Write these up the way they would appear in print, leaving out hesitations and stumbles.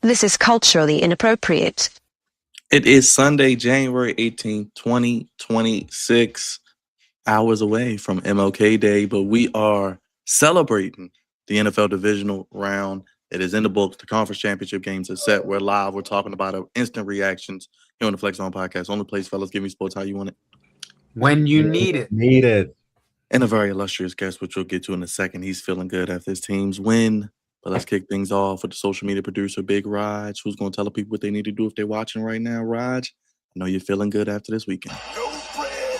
This is culturally inappropriate. It is Sunday, January 18th, 2026, hours away from MLK Day, but we are celebrating the NFL Divisional round. It is in the books. The conference championship games are set. We're live. We're talking about it. Instant reactions here on the Flex On Podcast. Only place, fellas, give me sports how you want it. When you need it. Need it. And a very illustrious guest, which we'll get to in a second. He's feeling good after his team's win. But let's kick things off with the social media producer, Big Raj, who's going to tell the people what they need to do if they're watching right now. Raj, I know you're feeling good after this weekend. No bread,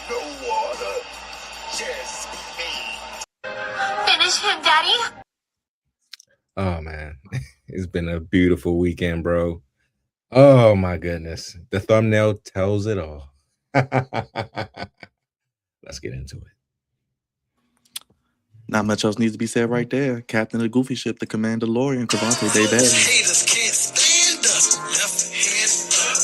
no water, just me. Finish him, Daddy. Oh, man. It's been a beautiful weekend, bro. Oh, my goodness. The thumbnail tells it all. Let's get into it. Not much else needs to be said right there. Captain of the Goofy Ship, the Commander Lorian, Cavante Daybell. Haters can't stand us. Left hand up.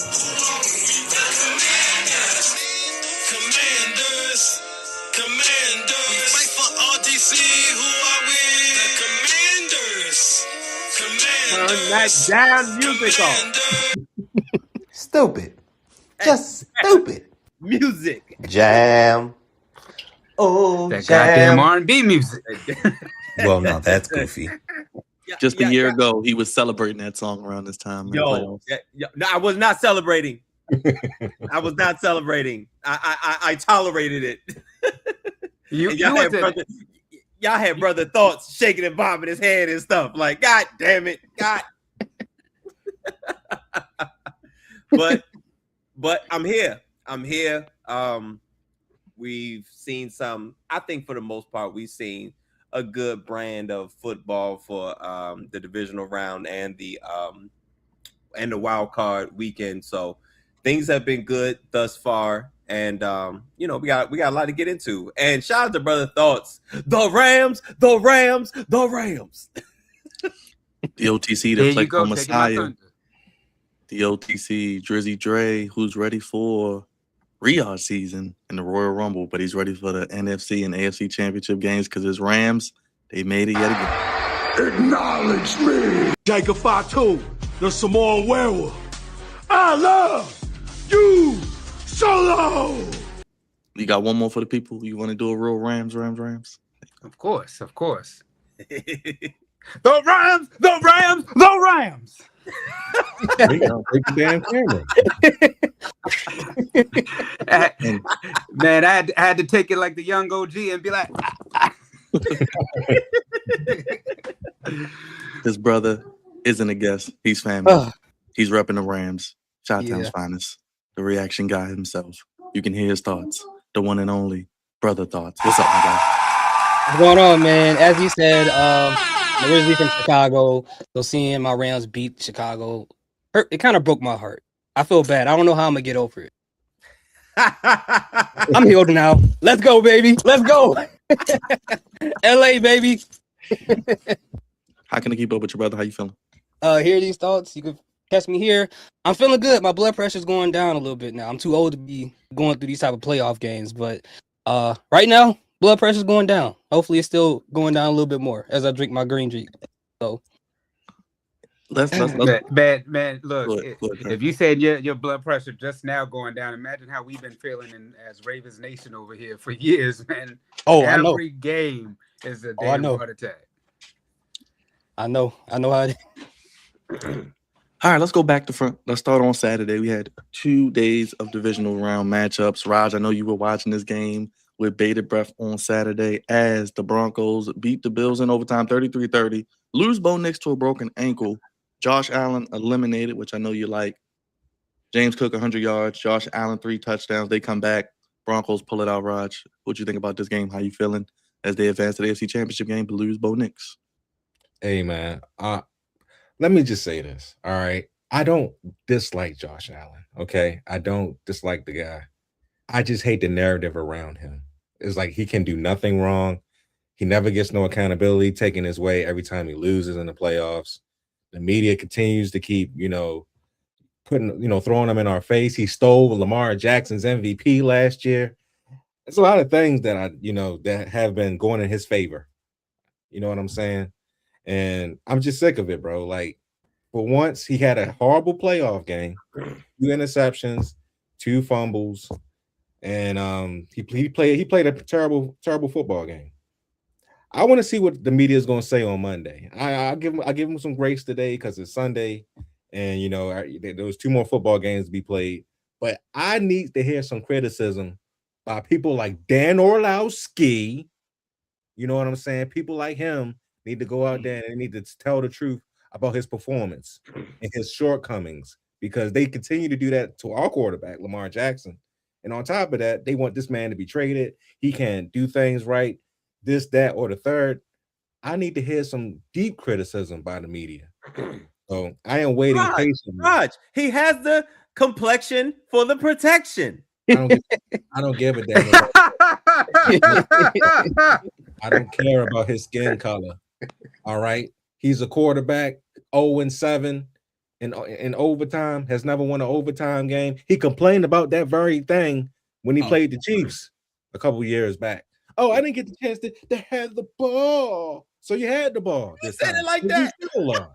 Commanders. We fight for RDC. Who are we? The Commanders. Turn that damn music off. Stupid. Just stupid. Music. Jam. Oh, That jam. goddamn R&B music. Well, no, that's goofy. Just a year ago, he was celebrating that song around this time. Yo, no, I was not celebrating. I was not celebrating. I tolerated it. Y'all had brother thoughts shaking and bobbing his head and stuff. Like, God damn it, God. but I'm here. We've seen some. I think for the most part, we've seen a good brand of football for the divisional round and the wild card weekend. So things have been good thus far, and we got a lot to get into. And shout out to brother thoughts, the Rams. The OTC, the Flex On Messiah. The OTC, Drizzy Dre, who's ready for Riyadh season in the Royal Rumble, but he's ready for the NFC and AFC championship games because his Rams, they made it yet again. Acknowledge me. Jacob Fatu, the Samoan werewolf. I love you solo. You got one more for the people? You want to do a real Rams? Of course. The Rams. Take the damn camera. Man, I had to take it like the young OG and be like, His brother isn't a guest. He's family. He's repping the Rams. Chi-Town's finest. The reaction guy himself. You can hear his thoughts. The one and only Brother thoughts. What's up, my guy? What's going on, man? As you said, I'm originally from Chicago, so seeing my Rams beat Chicago, it kind of broke my heart. I feel bad. I don't know how I'm gonna get over it. I'm healed now. Let's go, baby. Let's go. LA, baby. How can I keep up with your brother? How you feeling? Hear these thoughts. You can catch me here. I'm feeling good. My blood pressure's going down a little bit now. I'm too old to be going through these type of playoff games, but right now, blood pressure's going down. Hopefully, it's still going down a little bit more as I drink my green drink. So let's Man, look, go ahead, if you said your blood pressure just now going down, imagine how we've been feeling as Ravens Nation over here for years, man. Oh, I know. Every game is a I damn know. heart attack. I know how it is. All right, let's go back to front. Let's start on Saturday. We had 2 days of divisional round matchups. Raj, I know you were watching this game with bated breath on Saturday as the Broncos beat the Bills in overtime 33-30, lose Bo Nix to a broken ankle. Josh Allen eliminated, which I know you like. James Cook, 100 yards. Josh Allen, 3 touchdowns. They come back. Broncos pull it out, Raj. What you think about this game? How you feeling as they advance to the AFC Championship game but lose Bo Nix? Hey, man. Let me just say this. All right. I don't dislike Josh Allen. Okay. I don't dislike the guy. I just hate the narrative around him. It's like he can do nothing wrong. He never gets no accountability taken his way every time he loses in the playoffs. The media continues to keep, throwing him in our face. He stole Lamar Jackson's MVP last year. There's a lot of things that that have been going in his favor. You know what I'm saying? And I'm just sick of it, bro. Like, for once, he had a horrible playoff game, 2 interceptions, 2 fumbles, and he played a terrible football game. I want to see what the media is going to say on Monday. I give him some grace today because it's Sunday, and there was 2 more football games to be played. But I need to hear some criticism by people like Dan Orlowski. You know what I'm saying? People like him need to go out there and need to tell the truth about his performance and his shortcomings, because they continue to do that to our quarterback, Lamar Jackson. And on top of that, they want this man to be traded. He can't do things right, this, that, or the third. I need to hear some deep criticism by the media. So I am waiting patiently. Raj, he has the complexion for the protection. I don't give a damn. I don't care about his skin color. All right. He's a quarterback, 0-7 in overtime, has never won an overtime game. He complained about that very thing when he played the Chiefs a couple years back. Oh, I didn't get the chance to have the ball. So you had the ball. He said it like that. You still lost.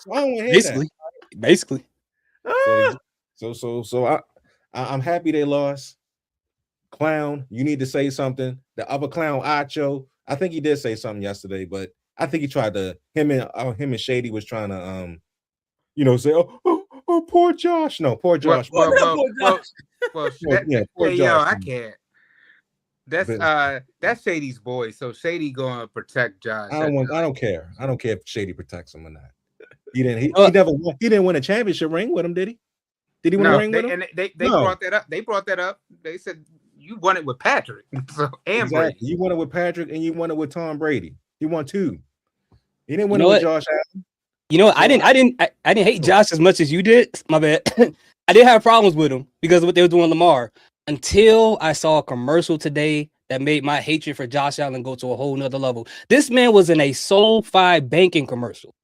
So I don't want to hear that. Basically. So I'm happy they lost. Clown, you need to say something. The other clown, Acho, I think he did say something yesterday, but I think he tried to him and Shady was trying to say, oh poor Josh. No, poor Josh. Well, poor hey, Josh. yo, I can't. That's Shady's boy, so Shady gonna protect Josh. I don't care. I don't care if Shady protects him or not. He didn't win a championship ring with him, did he? Did he win a ring with him? And they brought that up. They brought that up. They said you won it with Patrick. Brady. You won it with Patrick and you won it with Tom Brady. He won 2. He didn't win it with Josh Allen. You know what? I didn't hate Josh as much as you did. My bad. I did have problems with him because of what they were doing Lamar until I saw a commercial today that made my hatred for Josh Allen go to a whole nother level. This man was in a SoFi banking commercial.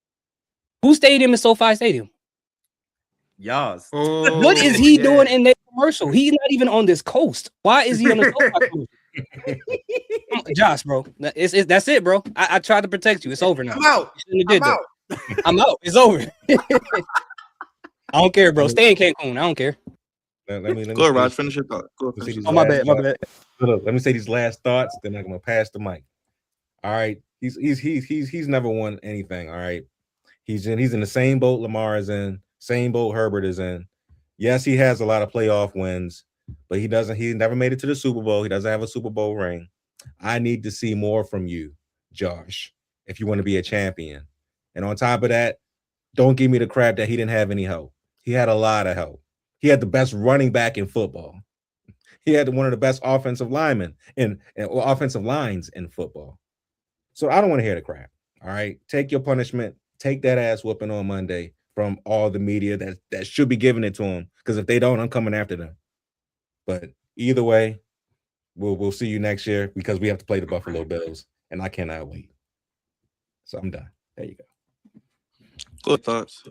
Whose stadium is SoFi Stadium? Y'all. What is he doing in that commercial? He's not even on this coast. Why is he on the SoFi commercial? Josh, bro. That's it, bro. I tried to protect you. It's over now. I'm out. I'm out. It's over. I don't care, bro. Stay in Cancun. I don't care. Let me go ahead, Raj. Finish your thought. My bad. Let me say these last thoughts, then I'm gonna pass the mic. All right. He's never won anything. All right. He's in the same boat Lamar is in, same boat Herbert is in. Yes, he has a lot of playoff wins, but he never made it to the Super Bowl. He doesn't have a Super Bowl ring. I need to see more from you, Josh, if you want to be a champion. And on top of that, don't give me the crap that he didn't have any help. He had a lot of help. He had the best running back in football. He had one of the best offensive linemen or offensive lines in football. So I don't want to hear the crap. All right, take your punishment. Take that ass whooping on Monday from all the media that should be giving it to him. Because if they don't, I'm coming after them. But either way, we'll see you next year because we have to play the Buffalo Bills, and I cannot wait. So I'm done. There you go. Good thoughts.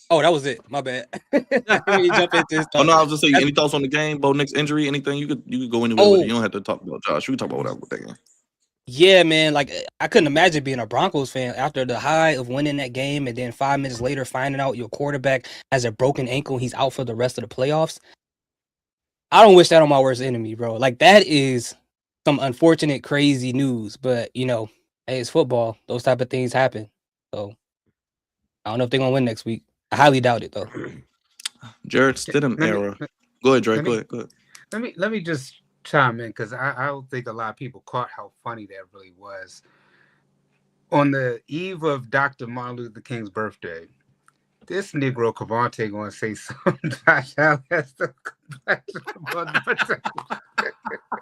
Oh, that was it. My bad. Let me jump into this. Oh no, I was just saying. Any thoughts on the game? Bo Nick's injury? Anything? You could go anywhere with it. You don't have to talk about Josh. You can talk about whatever with that game. Yeah, man. Like I couldn't imagine being a Broncos fan after the high of winning that game, and then 5 minutes later finding out your quarterback has a broken ankle. He's out for the rest of the playoffs. I don't wish that on my worst enemy, bro. Like that is some unfortunate, crazy news. But you know, hey, it's football. Those type of things happen. So I don't know if they're gonna win next week. I highly doubt it though. Jared Stidham era. Go ahead, Drake. Go ahead. Let me just chime in because I don't think a lot of people caught how funny that really was. On the eve of Dr. Martin Luther King's birthday, this Negro Cavante gonna say something. Josh Allen has the complexion of the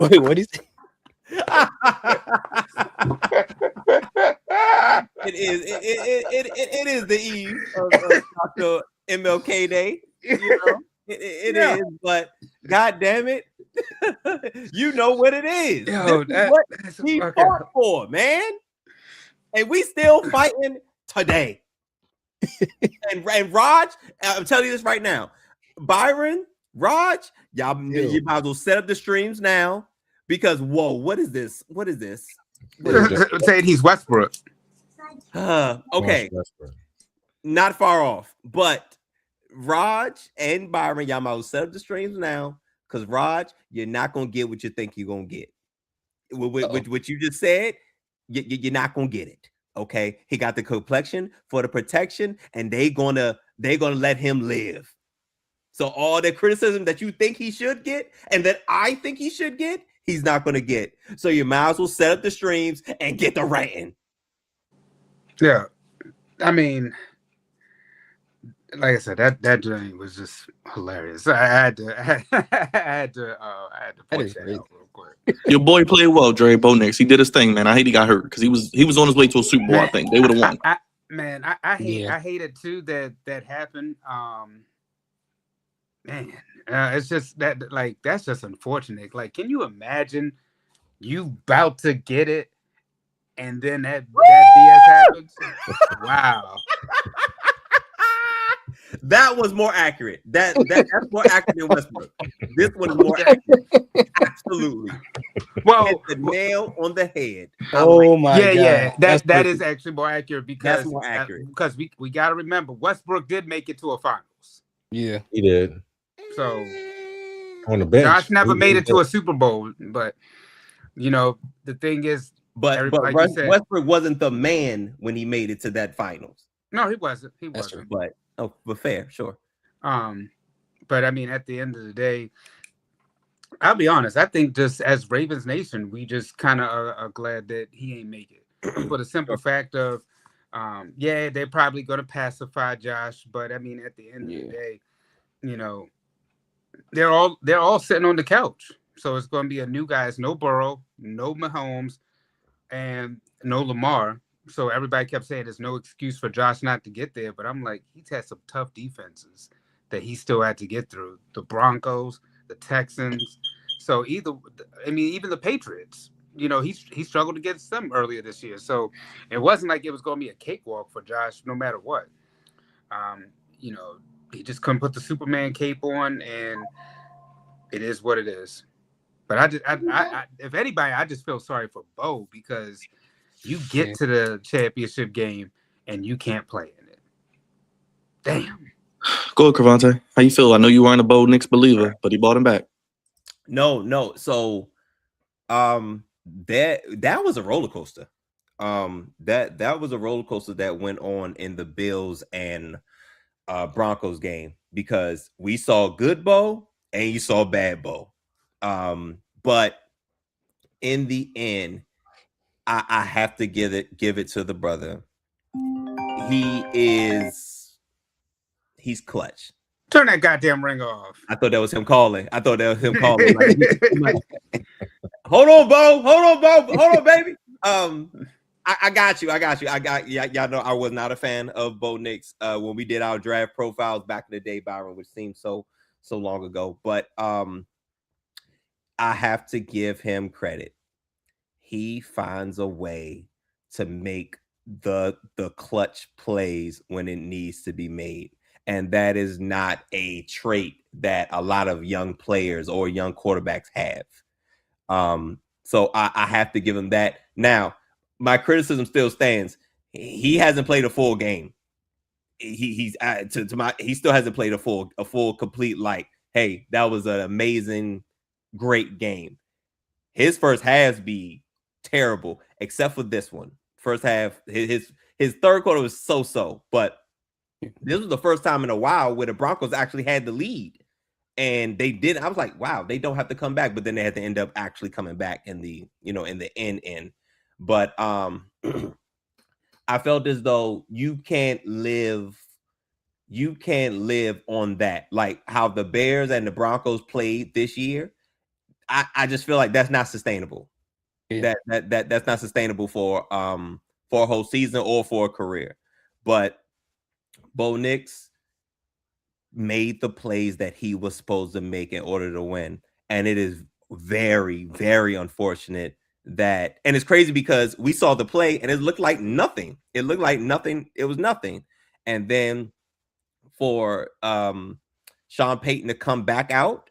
Wait, what is it? It is the eve of Dr. MLK Day. You know, it is, but God damn it, you know what it is. Yo, this is what he fought for, man. And we still fighting today. and Raj, I'm telling you this right now. Byron, Raj, you might as well set up the streams now because what is this? What is this? Saying he's Westbrook. Okay. Not far off, but Raj and Byron, y'all might as well set up the streams now because Raj, you're not gonna get what you think you're gonna get. With what you just said, you're not gonna get it. Okay, he got the complexion for the protection, and they're gonna let him live. So all the criticism that you think he should get, and that I think he should get, he's not gonna get. So you might as well set up the streams and get the rating. Yeah, I mean, like I said, that journey was just hilarious. I had to point that out real quick. Your boy played well, Dre Bo Nix. He did his thing, man. I hate he got hurt because he was on his way to a Super Bowl. I think they would have won. I hated too that happened. It's just that like that's just unfortunate. Like, can you imagine you about to get it and then that BS happens? Wow. That was more accurate. That's more accurate than Westbrook. This one is more accurate. Absolutely. Well, hit the nail on the head. Oh my God. Yeah. That is actually more accurate because that's more accurate. Because we got to remember Westbrook did make it to a finals. Yeah, he did. So on the bench, Josh never made it to a Super Bowl, but you know the thing is, but like Westbrook wasn't the man when he made it to that finals. No, he wasn't. That's true. But fair, sure. But I mean, at the end of the day, I'll be honest. I think just as Ravens Nation, we just kind of are glad that he ain't make it for the simple fact of, they're probably going to pacify Josh, but I mean, at the end of the day, you know, they're all sitting on the couch, so it's going to be a new guys, no Burrow, no Mahomes, and no Lamar. So everybody kept saying there's no excuse for Josh not to get there, but I'm like, he's had some tough defenses that he still had to get through. The Broncos, the Texans. So even the Patriots, you know, he struggled against them earlier this year. So it wasn't like it was going to be a cakewalk for Josh no matter what. You know, he just couldn't put the Superman cape on, and it is what it is. But I if anybody, I just feel sorry for Bo because you get to the championship game and you can't play in it. Damn. Go ahead, Cavante. How you feel? I know you weren't a Bo Nix believer, but he bought him back. No. So, that was a roller coaster. That was a roller coaster that went on in the Bills and Broncos game because we saw good Bo and you saw bad Bo. But in the end, I have to give it to the brother. He's clutch. Turn that goddamn ring off. I thought that was him calling. Like, hold on, Bo. Hold on, baby. I got you. Y'all know I was not a fan of Bo Nix when we did our draft profiles back in the day, Byron, which seems so long ago. But I have to give him credit. He finds a way to make the clutch plays when it needs to be made. And that is not a trait that a lot of young players or young quarterbacks have. So I have to give him that. Now, my criticism still stands. He hasn't played a full game. He still hasn't played a full complete, like, hey, that was an amazing, great game. His first halves be terrible, except for this one. First half, his third quarter was so, but this was the first time in a while where the Broncos actually had the lead. And they did. I was like, wow, they don't have to come back, but then they had to end up actually coming back in the end. But I felt as though you can't live on that. Like how the Bears and the Broncos played this year. I just feel like that's not sustainable. Yeah. That's not sustainable for a whole season or for a career. But Bo Nix made the plays that he was supposed to make in order to win. And it is very, very unfortunate that, and it's crazy because we saw the play and it looked like nothing. It looked like nothing. It was nothing. And then for Sean Payton to come back out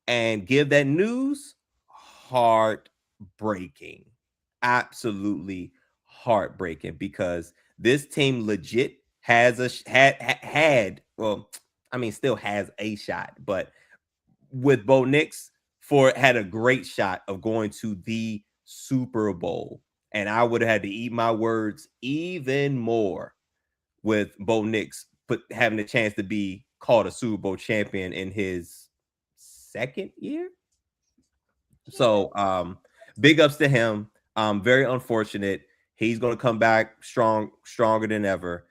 and give that news, heartbreaking. Absolutely heartbreaking, because this team legit has still has a shot, but with Bo Nix had a great shot of going to the Super Bowl. And I would have had to eat my words even more with Bo Nix having a chance to be called a Super Bowl champion in his second year. So big ups to him. Very unfortunate. He's going to come back stronger than ever.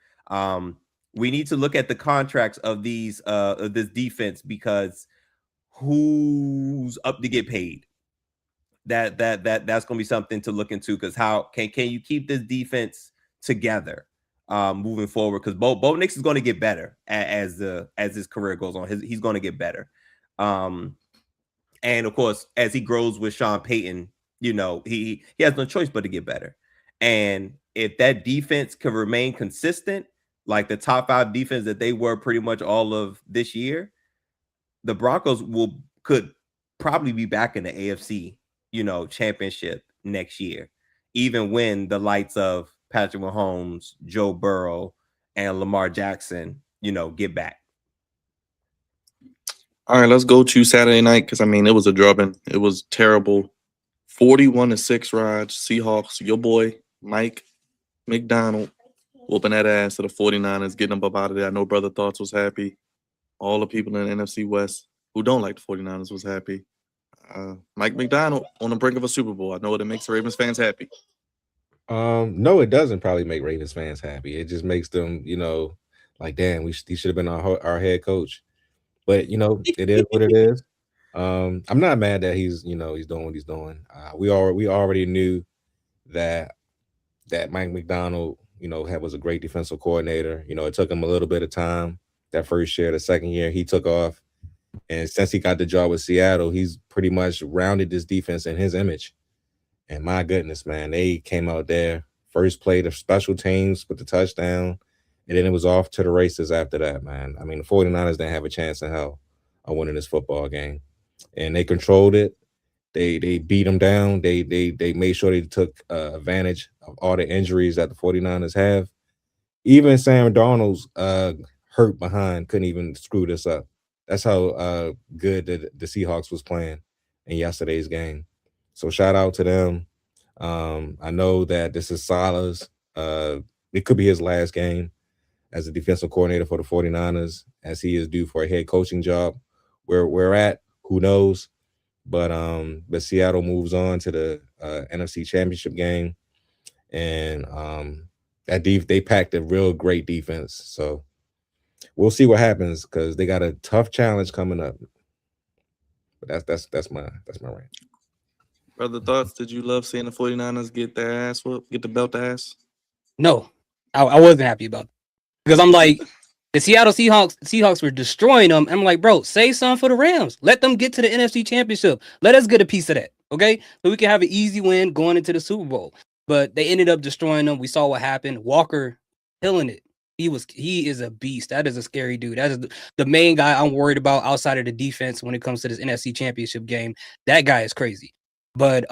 We need to look at the contracts of this defense, because who's up to get paid? That's going to be something to look into, because how can you keep this defense together moving forward? Because Bo Nix is going to get better as his career goes on. He's going to get better. And of course, as he grows with Sean Payton, he has no choice but to get better. And if that defense can remain consistent, like the top 5 defense that they were pretty much all of this year, the Broncos could probably be back in the AFC, championship next year, even when the lights of Patrick Mahomes, Joe Burrow, and Lamar Jackson, get back. All right, let's go to Saturday night, because it was a drubbing. It was terrible. 41-6 Raj. Seahawks. Your boy Mike McDonald whooping that ass to the 49ers, getting them up out of there. I know Brother Thoughts was happy. All the people in the NFC West who don't like the 49ers was happy. Mike McDonald on the brink of a Super Bowl. I know it makes Ravens fans happy. No, it doesn't probably make Ravens fans happy. It just makes them, like, damn, he should have been our head coach. But it is what it is. I'm not mad that he's doing what he's doing. We already knew that Mike McDonald, was a great defensive coordinator. It took him a little bit of time. That first year, the second year, he took off. And since he got the job with Seattle, he's pretty much rounded this defense in his image. And my goodness, man, they came out there, first play the special teams with the touchdown, and then it was off to the races after that, man. The 49ers didn't have a chance in hell of winning this football game. And they controlled it. They beat them down. They made sure they took advantage of all the injuries that the 49ers have. Even Sam Darnold's hurt behind couldn't even screw this up. That's how good the Seahawks was playing in yesterday's game. So shout out to them. I know that this is Salah's. It could be his last game as a defensive coordinator for the 49ers, as he is due for a head coaching job. Where we're at, who knows? But Seattle moves on to the NFC Championship game, and they packed a real great defense. So we'll see what happens because they got a tough challenge coming up. But that's my rant. Brother, thoughts? Did you love seeing the 49ers get their ass whooped, get the belt ass? No, I wasn't happy about it because I'm like, the Seattle Seahawks were destroying them. I'm like, bro, save some for the Rams. Let them get to the NFC Championship. Let us get a piece of that, okay? So we can have an easy win going into the Super Bowl. But they ended up destroying them. We saw what happened. Walker killing it. He is a beast. That is a scary dude. That is the main guy I'm worried about outside of the defense when it comes to this NFC Championship game. That guy is crazy. But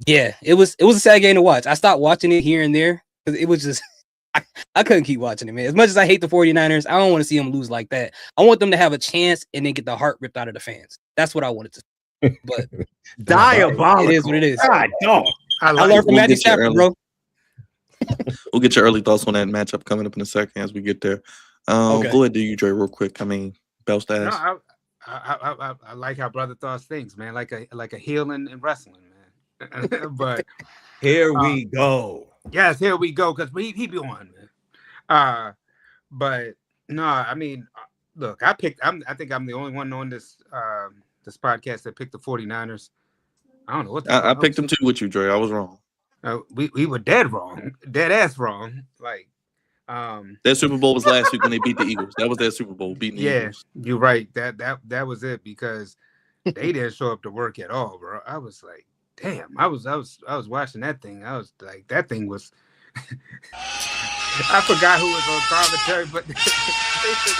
yeah, it was a sad game to watch. I stopped watching it here and there because it was just I couldn't keep watching it, man. As much as I hate the 49ers, I don't want to see them lose like that. I want them to have a chance and then get the heart ripped out of the fans. That's what I wanted to see. But Diabolical. it is what it is. God, dog. I I like learned from We'll Matthew get you Stafford, early. bro. We'll get your early thoughts on that matchup coming up in a second as we get there. Okay. Go ahead, do you, Dre, real quick. I mean, belt no, ass. I like how Brother Thoughts thinks, man. Like a healing and wrestling, man. But Here we go. yes, here we go, because he be on, man. But no, I mean, look, I think I'm the only one on this this podcast that picked the 49ers. I don't know what the I hell picked else. them too with you, Dre. I was wrong. We were dead wrong, dead ass wrong. Like, Their Super Bowl was last week when they beat the Eagles. That was their Super Bowl, beating the yeah, Eagles. you're right. That was it, because they didn't show up to work at all, bro. I was like, damn. I was watching that thing. I was like, that thing was. I forgot who was on commentary, but they said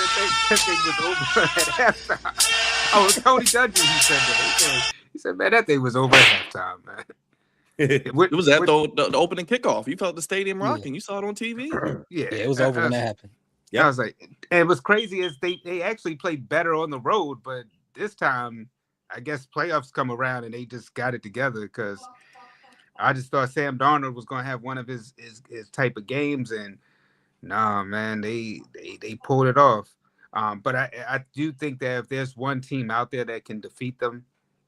that thing was over at halftime. Oh, it was Tony Dungy. He said that. He said, man, that thing was over at halftime, man. It was at the opening kickoff. You felt the stadium rocking. You saw it on TV. Yeah, Yeah, it was over when that happened. I was like, and what's crazy is they actually played better on the road, but this time, I guess playoffs come around and they just got it together, because I just thought Sam Darnold was going to have one of his type of games, and nah, man, they pulled it off. But I do think that if there's one team out there that can defeat them,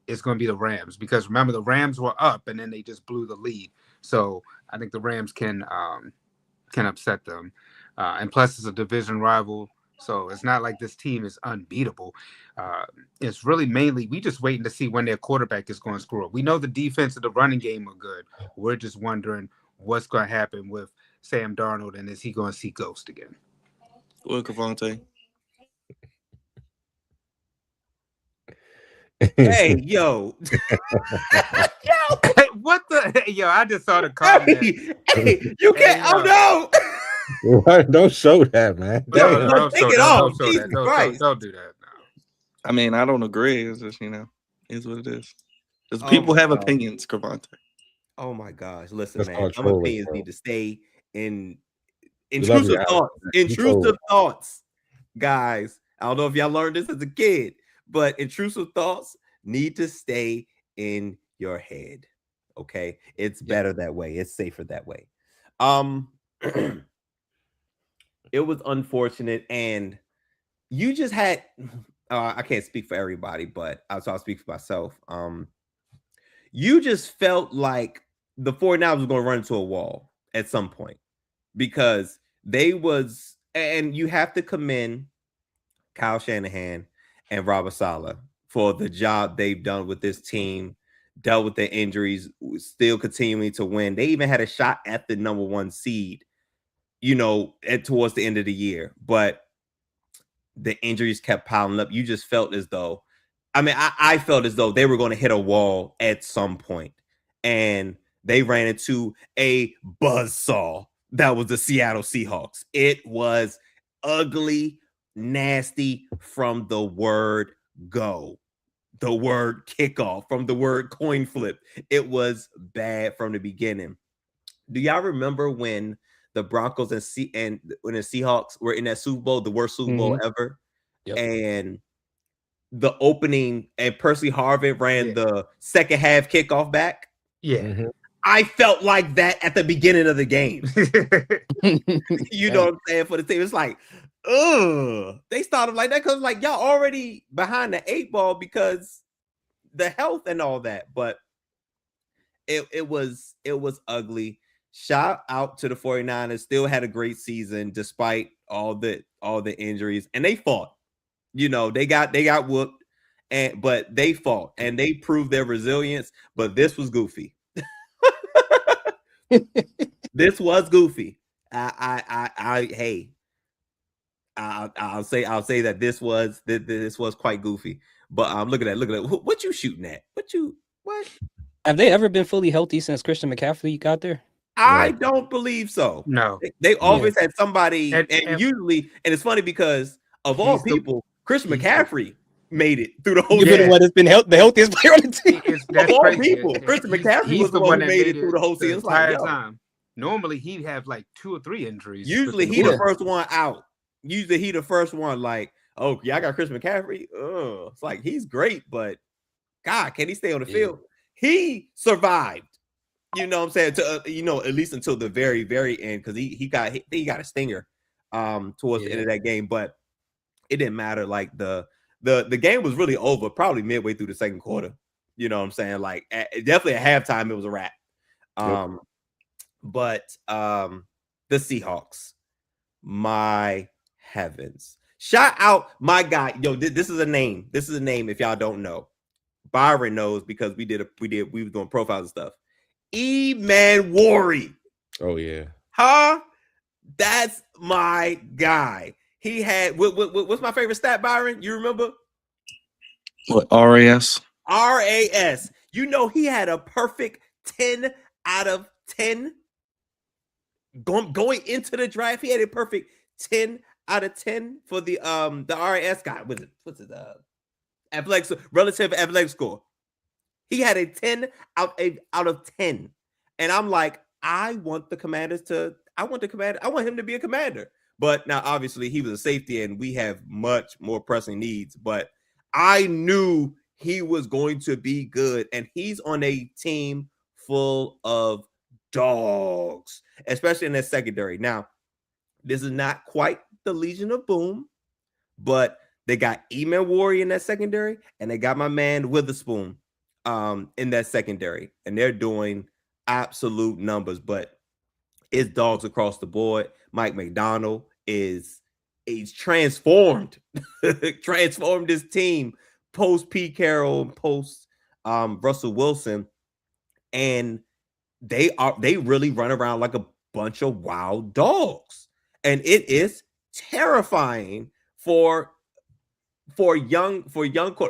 it's going to be the Rams, because remember, the Rams were up and then they just blew the lead. So I think the Rams can upset them. And plus, it's a division rival, so it's not like this team is unbeatable. It's really mainly we just waiting to see when their quarterback is going to screw up. We know the defense and the running game are good. We're just wondering what's going to happen with Sam Darnold, and is he going to see ghost again? Go ahead, Cavante. Hey, yo. Hey, what the? Yo, I just saw the comment. Hey, you can't. Oh, no. Don't show that, man. Don't take show it that. off. Don't show Jesus that. Don't Christ. do that. No. I mean, I don't agree. It's just, is what it is. Just Oh people my have God. opinions, Cavante. Oh, my gosh. Listen, That's man. called Some trolling, opinions bro. need to stay in We love intrusive you, thoughts. Alex. You Intrusive trolling. thoughts, guys. I don't know if y'all learned this as a kid, but intrusive thoughts need to stay in your head. Okay, it's better that way. It's safer that way. It was unfortunate, and you just had. I can't speak for everybody, but I'll speak for myself. You just felt like the 49ers was going to run into a wall at some point, because they was, and you have to commend Kyle Shanahan and Robert Saleh for the job they've done with this team, dealt with their injuries, still continuing to win. They even had a shot at the number 1 seed, towards the end of the year, but the injuries kept piling up. You just felt as though, I felt as though they were going to hit a wall at some point, and they ran into a buzzsaw. That was the Seattle Seahawks. It was ugly, nasty from the word go, the word kickoff, from the word coin flip. It was bad from the beginning. Do y'all remember when the Broncos and when the Seahawks were in that Super Bowl, the worst Super Bowl ever? Yep. And the opening, and Percy Harvin ran the second half kickoff back. Yeah. Mm-hmm. I felt like that at the beginning of the game. You know what I'm saying? For the team, it's like, they started like that because like y'all already behind the 8 ball because the health and all that. But it was ugly. shout out to the 49ers. Still had a great season despite all the injuries, and they fought. They got whooped, but they fought and they proved their resilience. But this was goofy. This was goofy. Hey, I'll say that this was quite goofy. But look at that. What you shooting at? What? Have they ever been fully healthy since Christian McCaffrey got there? I don't believe so. No. They always had somebody, And usually, and it's funny because of all people, Christian he's McCaffrey made it through the whole You've been the one that's been the healthiest player on the team. That's of all crazy. people. Christian McCaffrey was the one who made it through the whole season. It's like, yo. Time. Normally he'd have like 2 or 3 injuries. Usually he the first one out. Usually he the first one. Like, oh yeah, I got Christian McCaffrey. It's like he's great, but God, can he stay on the field? He survived. You know what I'm saying? To at least until the very, very end, because he got a stinger towards the end of that game, but it didn't matter. Like the game was really over probably midway through the second quarter. You know what I'm saying? Like definitely at halftime it was a wrap. But the Seahawks, my heavens. Shout out my guy. Yo, this is a name. This is a name if y'all don't know. Byron knows because we were doing profiles and stuff. Emanwari. Oh yeah. Huh? That's my guy. He had what's my favorite stat, Byron? You remember? What, RAS? RAS. He had a perfect 10 out of 10 going into the draft. He had a perfect 10 out of 10 for the RAS guy. What's it? Relative athletic score. He had a 10 out of 10. And I'm like, I want him to be a commander. But now, obviously, he was a safety, and we have much more pressing needs. But I knew he was going to be good, and he's on a team full of dogs, especially in that secondary. Now, this is not quite the Legion of Boom, but they got Emanwari in that secondary, and they got my man Witherspoon in that secondary, and they're doing absolute numbers. But it's dogs across the board. Mike McDonald he's transformed his team post Pete Carroll and post Russell Wilson, and they really run around like a bunch of wild dogs, and it is terrifying for young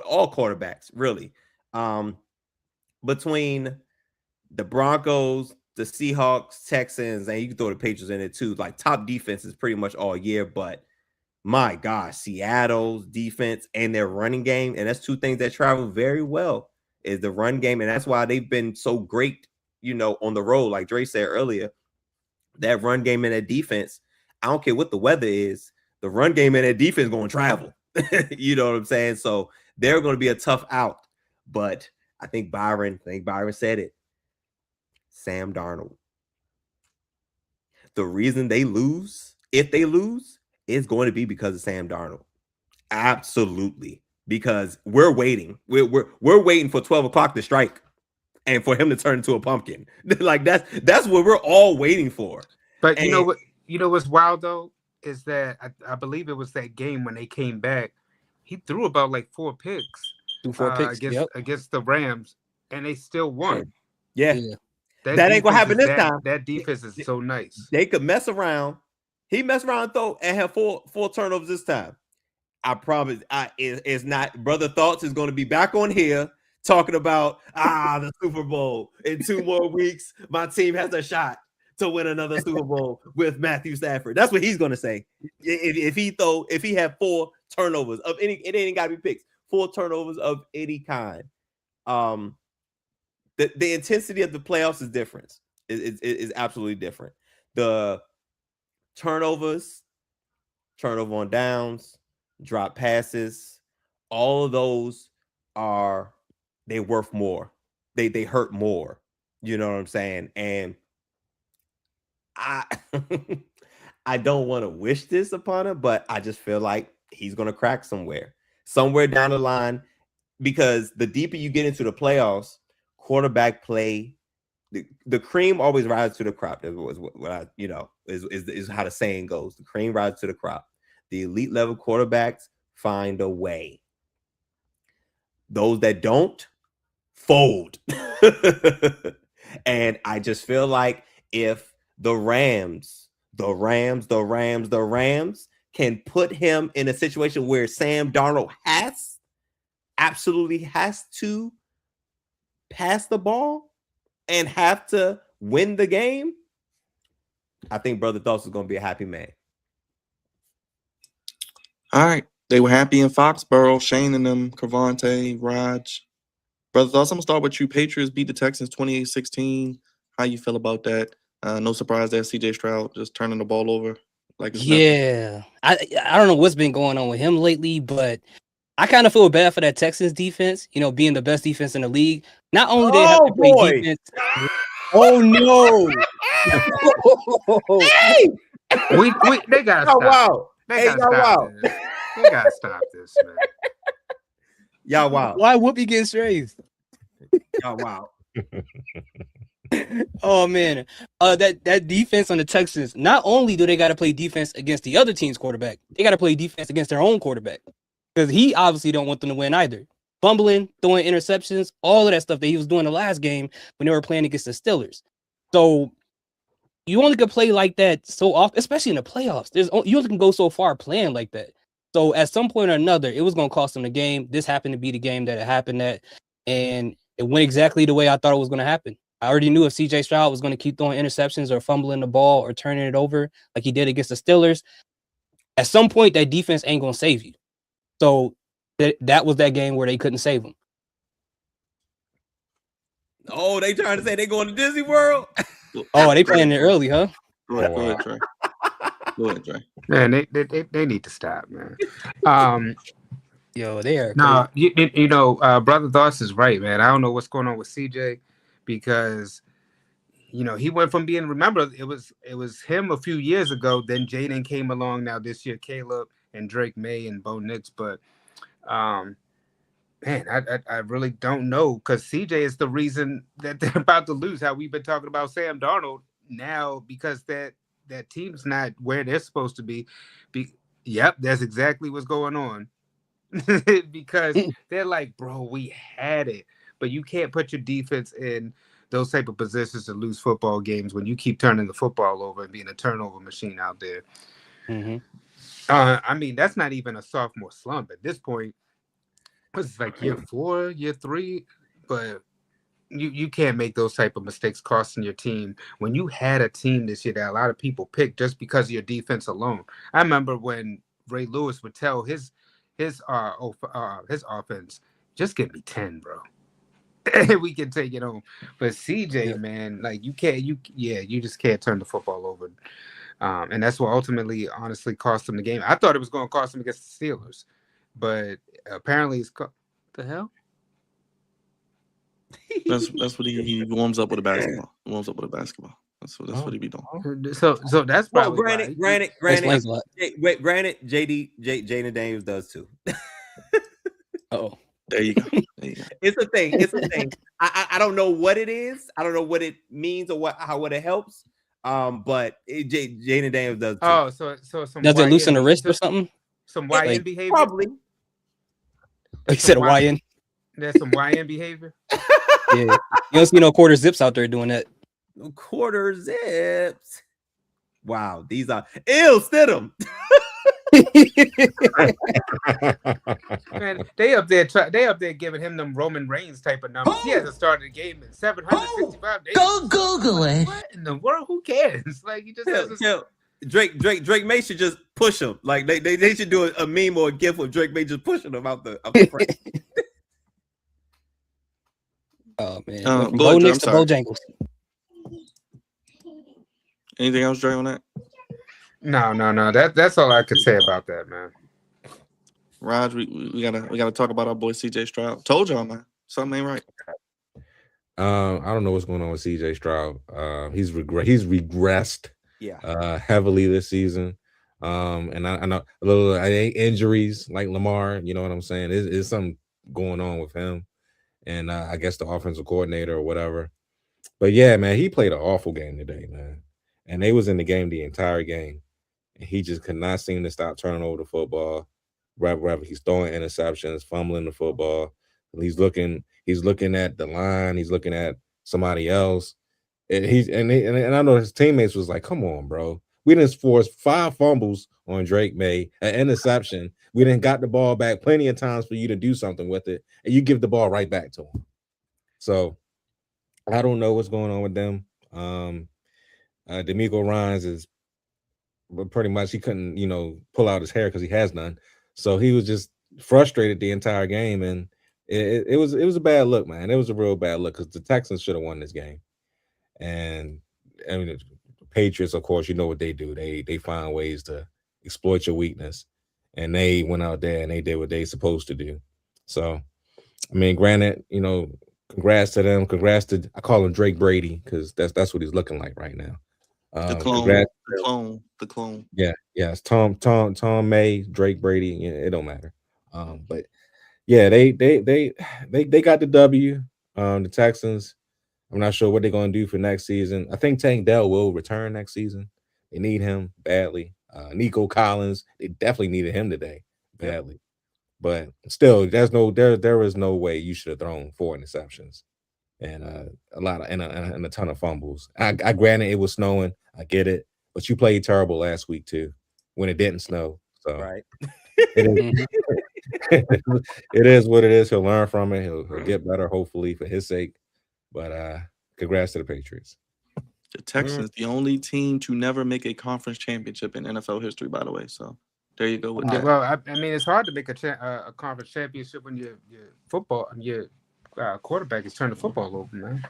all quarterbacks, really. Between the Broncos, the Seahawks, Texans, and you can throw the Patriots in it too. Like top defenses pretty much all year, but my gosh, Seattle's defense and their running game, and that's two things that travel very well, is the run game, and that's why they've been so great, on the road. Like Dre said earlier, that run game and that defense, I don't care what the weather is, the run game and that defense is going to travel. You know what I'm saying? So they're going to be a tough out, but I think Byron said it. Sam Darnold. The reason they lose, if they lose, is going to be because of Sam Darnold. Absolutely. Because we're waiting. We're waiting for 12 o'clock to strike and for him to turn into a pumpkin. Like that's what we're all waiting for. But you know what's wild though is that I believe it was that game when they came back, he threw about like 4 picks. Against the Rams, and they still won. Yeah. That ain't gonna happen this time. That defense is so nice. They could mess around. He messed around and have four turnovers this time. I promise. It's not. Brother Thoughts is going to be back on here talking about the Super Bowl in 2 more weeks. My team has a shot to win another Super Bowl with Matthew Stafford. That's what he's going to say. If he had 4 turnovers of any, it ain't got to be picks. 4 turnovers of any kind. The intensity of the playoffs is different. It's absolutely different. The turnover on downs, drop passes, all of those they worth more. They hurt more. You know what I'm saying? And I I don't want to wish this upon him, but I just feel like he's gonna crack somewhere down the line, because the deeper you get into the playoffs, quarterback play the cream always rises to the crop. That was what I, you know, is how the saying goes. The cream rises to the crop. The elite level quarterbacks find a way. Those that don't, fold. And I just feel like if the Rams can put him in a situation where Sam Darnold absolutely has to pass the ball and have to win the game, I think Brother Thoughts is going to be a happy man. All right. They were happy in Foxborough. Shane and them, Cavante, Raj. Brother Thoughts, I'm going to start with you. Patriots beat the Texans 28-16. How you feel about that? No surprise there. CJ Stroud just turning the ball over like it's nothing. Yeah. I don't know what's been going on with him lately, but I kind of feel bad for that Texans defense, you know, being the best defense in the league. Not only they have to play defense. Oh no. Hey! They gotta stop. Wow. They gotta stop this. They gotta stop this, man. Y'all wow. Why Whoopi getting strays? Y'all wow. Oh man. That defense on the Texans, not only do they gotta play defense against the other team's quarterback, they gotta play defense against their own quarterback. Because he obviously don't want them to win either. Fumbling, throwing interceptions, all of that stuff that he was doing the last game when they were playing against the Steelers. So you only can play like that so often, especially in the playoffs. You only can go so far playing like that. So at some point or another, it was going to cost them the game. This happened to be the game that it happened at, and it went exactly the way I thought it was going to happen. I already knew if CJ Stroud was going to keep throwing interceptions or fumbling the ball or turning it over like he did against the Steelers, at some point that defense ain't going to save you. So that was that game where they couldn't save him. Oh, they trying to say they going to Disney World? Oh, they playing it early, huh? Go ahead, Trey. Go ahead, Trey. Man, they need to stop, man. Yo, they are. No, you know, Brother Thoughts is right, man. I don't know what's going on with CJ because, you know, he went from being, remember, it was him a few years ago. Then Jaden came along. Now this year, Caleb and Drake May and Bo Nix. But, man, I really don't know because CJ is the reason that they're about to lose. How we've been talking about Sam Darnold now because that team's not where they're supposed to be. Yep, that's exactly what's going on. Because they're like, bro, we had it, but you can't put your defense in those type of positions to lose football games when you keep turning the football over and being a turnover machine out there. Mm-hmm. I mean, that's not even a sophomore slump at this point. It's like year 4, year 3, but you can't make those type of mistakes costing your team when you had a team this year that a lot of people picked just because of your defense alone. I remember when Ray Lewis would tell his offense, just give me 10, bro. We can take it home. But CJ, man, like you just can't turn the football over. And that's what ultimately, honestly, cost them the game. I thought it was going to cost them against the Steelers, but apparently it's the hell. That's what he warms up with a basketball. That's what he be doing. So that's probably granted, Jaden Daniels does too. Oh, there you go. It's a thing. I don't know what it is. I don't know what it means or what it helps. But Jaden Daniels does too. Oh, so some does it loosen the wrist or something? Some YN behavior. Probably. You said YN. There's some YN behavior. Yeah, you don't see no quarter zips out there doing that. Quarter zips. Wow, these are ill Stidham. Man, they up there giving him them Roman Reigns type of numbers. He hasn't started a game in 765 days. Go Google it. What in the world? Who cares? Like he just Drake May should just push him. Like they should do a meme or a gif of Drake May just pushing him out the frame. Oh man, Bo Nix to Bojangles. Anything else, Dre, on that? No. That's all I could say about that, man. Raj, we gotta talk about our boy CJ Stroud. Told y'all, man, something ain't right. I don't know what's going on with CJ Stroud. He's regressed heavily this season. And I know a little injuries like Lamar, you know what I'm saying? There's something going on with him. And I guess the offensive coordinator or whatever. But yeah, man, he played an awful game today, man. And they was in the game the entire game. And he just could not seem to stop turning over the football. Rather he's throwing interceptions, fumbling the football. He's looking at the line, he's looking at somebody else. And and I know his teammates was like, come on, bro. We didn't force 5 fumbles on Drake May, an interception. We didn't got the ball back plenty of times for you to do something with it, and you give the ball right back to him. So I don't know what's going on with them. D'Amico Ryans is pretty much, he couldn't, pull out his hair because he has none. So he was just frustrated the entire game, and it was a bad look, man. It was a real bad look because the Texans should have won this game. And I mean, the Patriots, of course, you know what they do. They find ways to exploit your weakness, and they went out there and they did what they supposed to do. So, I mean, granted, congrats to them. Congrats to, I call him Drake Brady because that's what he's looking like right now. The clone, congrats- the clone. Yeah, it's Tom May, Drake Brady. Yeah, it don't matter. But yeah, they got the W. The Texans. I'm not sure what they're going to do for next season. I think Tank Dell will return next season. They need him badly. Nico Collins, they definitely needed him today badly. But still, there is no way you should have thrown 4 interceptions and a ton of fumbles. I granted it was snowing. I get it, but you played terrible last week too when it didn't snow. So Right. it is what it is. He'll learn from it. He'll get better, hopefully, for his sake. But congrats to the Patriots. The Texans, the only team to never make a conference championship in NFL history, by the way. So there you go with that. Well, I mean, it's hard to make a conference championship when your quarterback is turning the football over, man.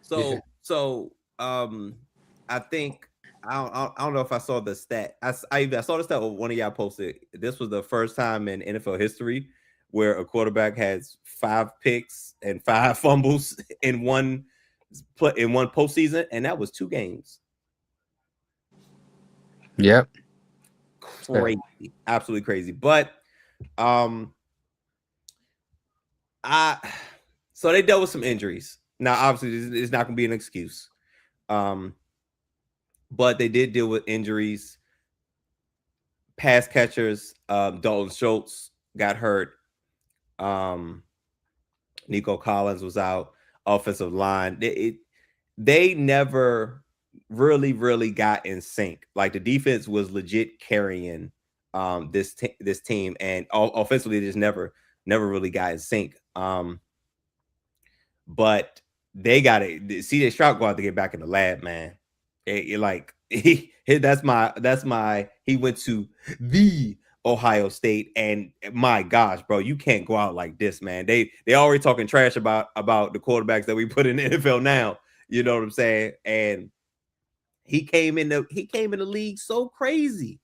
So I think I don't know if I saw the stat. I saw the stat one of y'all posted. This was the first time in NFL history where a quarterback has 5 picks and 5 fumbles in one postseason, and that was 2 games. Yep. Crazy, absolutely crazy. But so they dealt with some injuries. Now, obviously, it's not going to be an excuse. But they did deal with injuries. Pass catchers, Dalton Schultz got hurt. Nico Collins was out. Offensive line, they never really got in sync. Like the defense was legit carrying this team, and offensively, they just never really got in sync. But they got it. CJ Stroud going to get back in the lab, man. He went to the Ohio State, and my gosh, bro, you can't go out like this, man. They already talking trash about the quarterbacks that we put in the NFL now. You know what I'm saying? And he came in the league so crazy,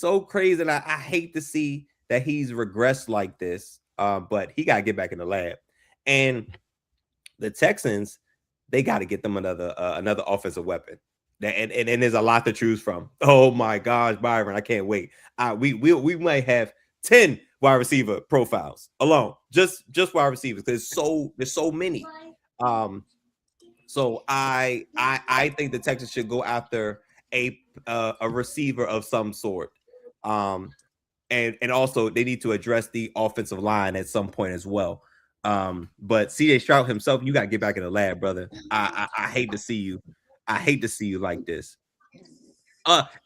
and I hate to see that he's regressed like this. But he got to get back in the lab. And the Texans, they got to get them another offensive weapon. And there's a lot to choose from. Oh my gosh, Byron, I can't wait. We might have 10 wide receiver profiles alone, just wide receivers. There's so many. So I think the Texans should go after a receiver of some sort. And also they need to address the offensive line at some point as well. But CJ Stroud himself, you got to get back in the lab, brother. I hate to see you. I hate to see you like this.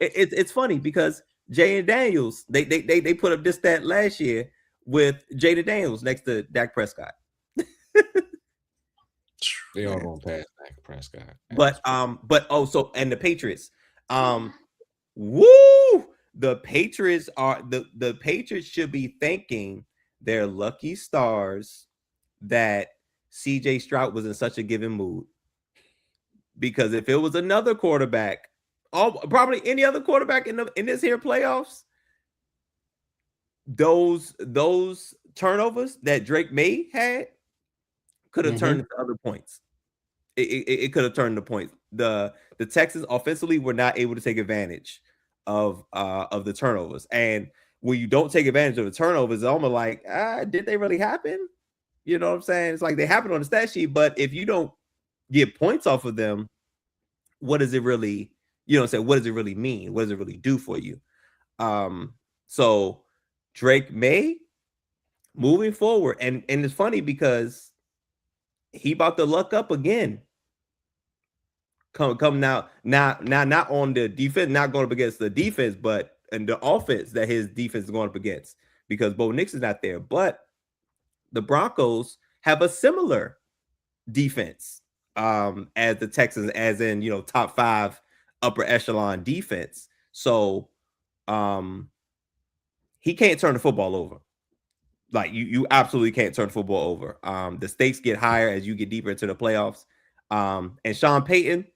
It's funny because Jaden Daniels, they put up this stat last year with Jaden Daniels next to Dak Prescott. They all gonna pass Dak Prescott. But and the Patriots, the Patriots are the Patriots should be thanking their lucky stars that CJ Stroud was in such a given mood. Because if it was another quarterback, probably any other quarterback in this here playoffs, those turnovers that Drake May had could have turned into other points. It could have turned the points. The Texans offensively were not able to take advantage of the turnovers. And when you don't take advantage of the turnovers, it's almost like, did they really happen? You know what I'm saying? It's like they happen on the stat sheet, but if you don't get points off of them, what does it really, what does it really mean? What does it really do for you? So Drake May moving forward, and it's funny because he about to luck up again. Come now, not on the defense, not going up against the defense, but in the offense that his defense is going up against, because Bo Nix is not there. But the Broncos have a similar defense as the Texans, as in, top 5 upper echelon defense. So he can't turn the football over. Like you absolutely can't turn the football over. The stakes get higher as you get deeper into the playoffs. And Sean Payton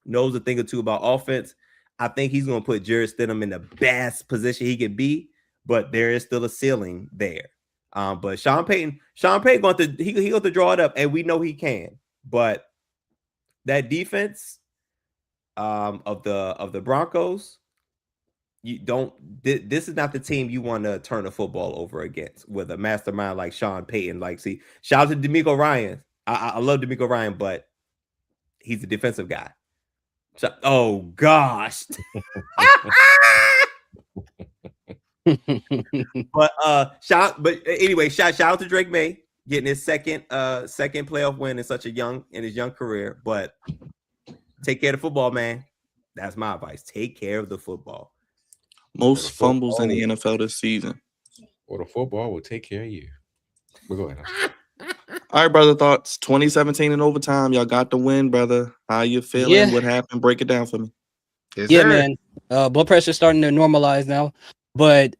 knows a thing or two about offense. I think he's going to put Jarrett Stidham in the best position he can be, but there is still a ceiling there. But Sean Payton going to draw it up, and we know he can. But that defense of the Broncos, this is not the team you want to turn the football over against with a mastermind like Sean Payton. Like, see, shout out to D'Amico Ryan. I love D'Amico Ryan, but he's a defensive guy. So, oh gosh. But anyway, shout out to Drake May getting his second playoff win in his young career. But take care of the football, man. That's my advice. Take care of the football. Most fumbles in the NFL this season. Or the football will take care of you. But go ahead. All right, brother. Thoughts? 2017 in overtime. Y'all got the win, brother. How you feeling? Yeah. What happened? Break it down for me. Yes, Yeah, sir. man. Blood pressure starting to normalize now. But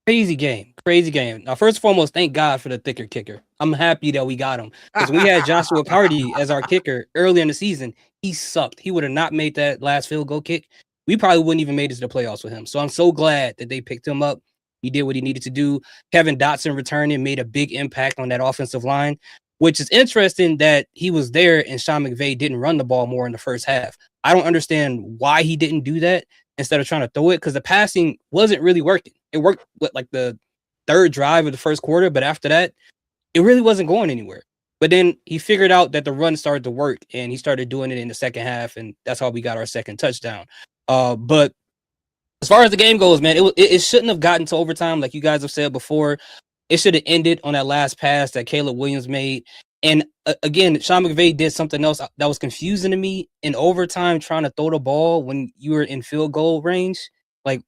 crazy game. Now, first and foremost, thank God for the thicker kicker. I'm happy that we got him. Because we had Joshua Party as our kicker early in the season. He sucked. He would have not made that last field goal kick. We probably wouldn't even made it to the playoffs with him. So I'm so glad that they picked him up. He did what he needed to do. Kevin Dotson returning made a big impact on that offensive line, which is interesting that he was there and Sean McVay didn't run the ball more in the first half. I don't understand why he didn't do that instead of trying to throw it, because the passing wasn't really working. It worked with like the third drive of the first quarter, but after that, it really wasn't going anywhere. But then he figured out that the run started to work, and he started doing it in the second half, and that's how we got our second touchdown. But as far as the game goes, man, it shouldn't have gotten to overtime, like you guys have said before. It should have ended on that last pass that Caleb Williams made. And again, Sean McVay did something else that was confusing to me in overtime, trying to throw the ball when you were in field goal range. Like,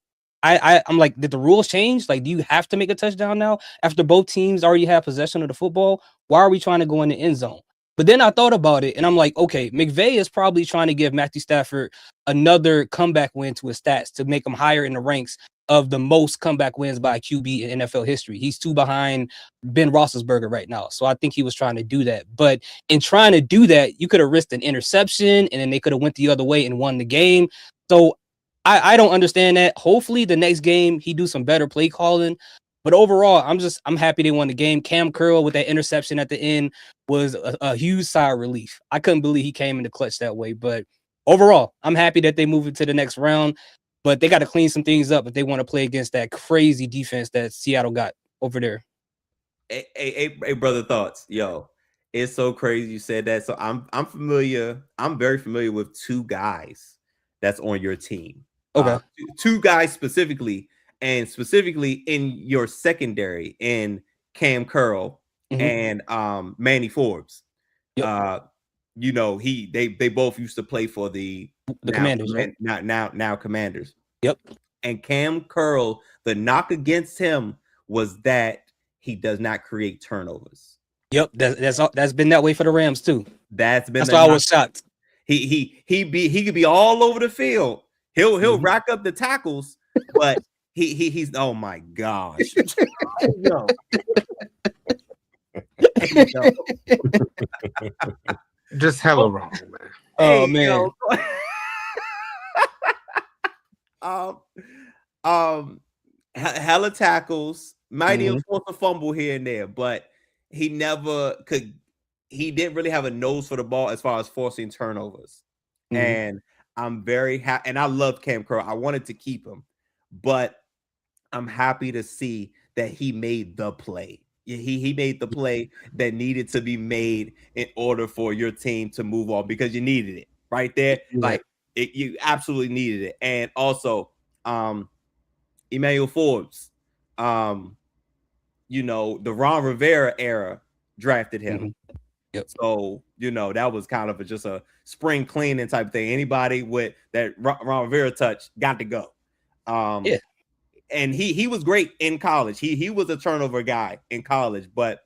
I'm like, did the rules change? Like, do you have to make a touchdown now after both teams already have possession of the football? Why are we trying to go in the end zone? But then I thought about it, and I'm like, okay, McVay is probably trying to give Matthew Stafford another comeback win to his stats to make him higher in the ranks of the most comeback wins by a QB in NFL history. He's 2 behind Ben Roethlisberger right now. So I think he was trying to do that. But in trying to do that, you could have risked an interception, and then they could have went the other way and won the game. So I don't understand that. Hopefully the next game he do some better play calling. But overall, I'm happy they won the game. Cam Curl with that interception at the end was a huge sigh of relief. I couldn't believe he came in the clutch that way. But overall, I'm happy that they moved to the next round. But they got to clean some things up if they want to play against that crazy defense that Seattle got over there. Hey, brother, thoughts. Yo, it's so crazy you said that. So I'm familiar. I'm very familiar with 2 guys that's on your team. Okay. 2 guys specifically, and specifically in your secondary, in Cam Curl and Manny Forbes. Yep. They both used to play for the Commanders, right? Now Commanders. Yep. And Cam Curl, the knock against him was that he does not create turnovers. Yep, that's been that way for the Rams too. That's why I was shocked. He could be all over the field. He'll rack up the tackles, but he's oh my gosh. Yo. Just hella wrong, man. Oh man. Hella tackles, might even force a fumble here and there, but he never could. He didn't really have a nose for the ball as far as forcing turnovers. And I'm very happy, and I love Cam Curl. I wanted to keep him, but I'm happy to see that he made the play. He made the play that needed to be made in order for your team to move on because you needed it right there. Yeah. You absolutely needed it. And also, Emmanuel Forbes, the Ron Rivera era drafted him. Mhm. Yep. So, that was kind of just a spring cleaning type thing. Anybody with that Ron Rivera touch got to go. Yeah. And he was great in college. He was a turnover guy in college, but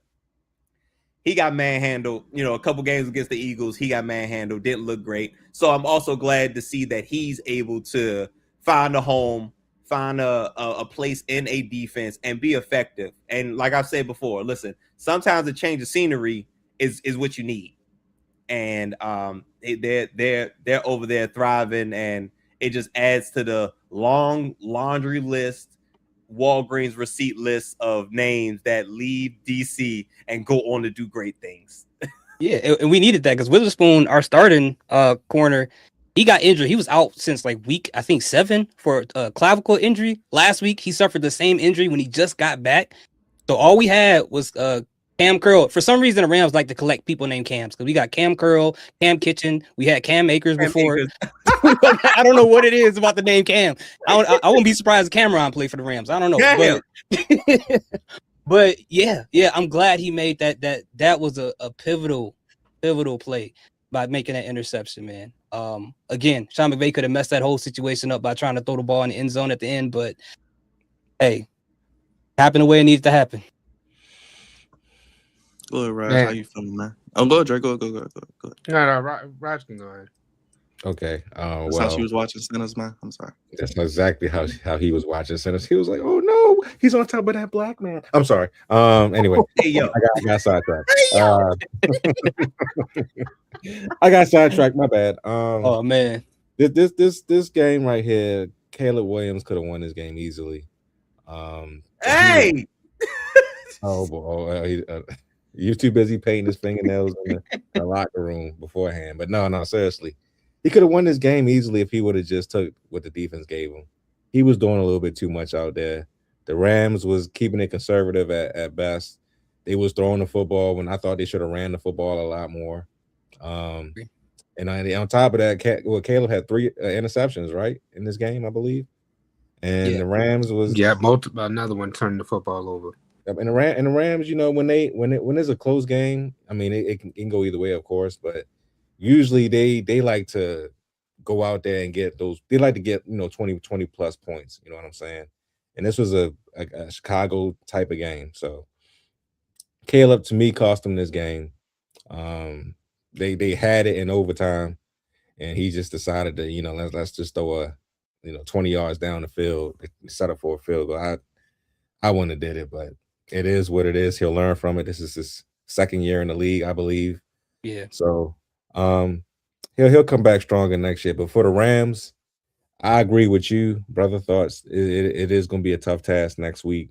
he got manhandled. A couple games against the Eagles, he got manhandled. Didn't look great. So I'm also glad to see that he's able to find a home, find a place in a defense, and be effective. And like I've said before, listen, sometimes a change of scenery is what you need. And they're over there thriving, and it just adds to the long laundry list, Walgreens receipt list of names that leave DC and go on to do great things. Yeah, and we needed that because Witherspoon, our starting corner, he got injured. He was out since like week, I think 7 for a clavicle injury. Last week, he suffered the same injury when he just got back. So all we had was Cam Curl. For some reason, the Rams like to collect people named Cams because we got Cam Curl, Cam Kitchen. We had Cam Akers before. I don't know what it is about the name Cam. I wouldn't be surprised if Cameron played for the Rams. I don't know. But yeah, I'm glad he made that. That was a pivotal play by making that interception, man. Again, Sean McVay could have messed that whole situation up by trying to throw the ball in the end zone at the end, but hey, happened the way it needs to happen. Go ahead, Raj. How you feeling, man? Oh, go ahead, Drake. Go ahead. No, Raj can go ahead. Okay. That's how she was watching Sinners, man. I'm sorry. That's exactly how he was watching Sinners. He was like, "Oh no, he's on top of that black man." I'm sorry. Anyway, hey yo, I got sidetracked. I got sidetracked. My bad. Oh man, this game right here, Caleb Williams could have won this game easily. Hey. Oh boy, you're too busy painting his fingernails in the locker room beforehand. But no, seriously. He could have won this game easily if he would have just took what the defense gave him. He was doing a little bit too much out there. The Rams was keeping it conservative at best. They was throwing the football when I thought they should have ran the football a lot more. And on top of that, Caleb had 3 interceptions, right, in this game, I believe. And the Rams was another one turning the football over. And the Rams, when there's a close game, I mean, it can go either way, of course, but usually they like to go out there and get those. They like to get 20 plus points. You know what I'm saying? And this was a Chicago type of game. So Caleb, to me, cost them this game. They had it in overtime, and he just decided to let's just throw a 20 yards down the field, set up for a field goal. I wouldn't have did it, but it is what it is. He'll learn from it. This is his second year in the league, I believe. Yeah. So he'll come back stronger next year. But for the Rams, I agree with you, brother. Thoughts it is going to be a tough task next week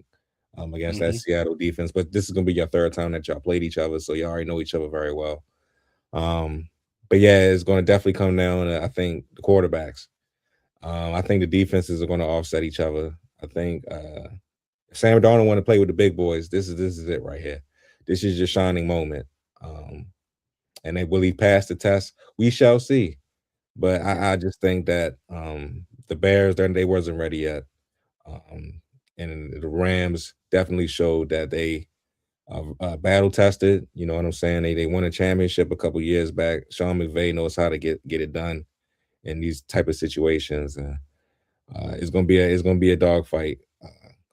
against that Seattle defense. But this is going to be your third time that y'all played each other, so you already know each other very well. But yeah, it's going to definitely come down to, I think, the quarterbacks. I think the defenses are going to offset each other. I think if Sam Darnold want to play with the big boys, this is it right here. This is your shining moment. And will he pass the test? We shall see. But I just think that the Bears, they wasn't ready yet. And the Rams definitely showed that they battle tested. You know what I'm saying? They won a championship a couple years back. Sean McVay knows how to get it done in these type of situations. And it's gonna be a dogfight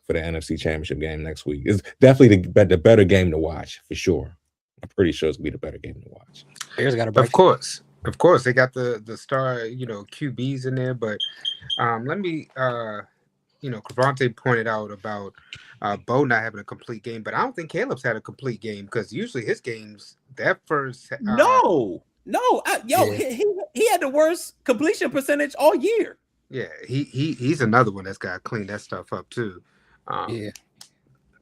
for the NFC Championship game next week. It's definitely the better game to watch for sure. I'm pretty sure it's gonna be the better game to watch. Bears got Of course, they got the star QBs in there, but let me Cravante pointed out about Bo not having a complete game, but I don't think Caleb's had a complete game because usually his games that first he had the worst completion percentage all year. Yeah, he's another one that's got to clean that stuff up too. I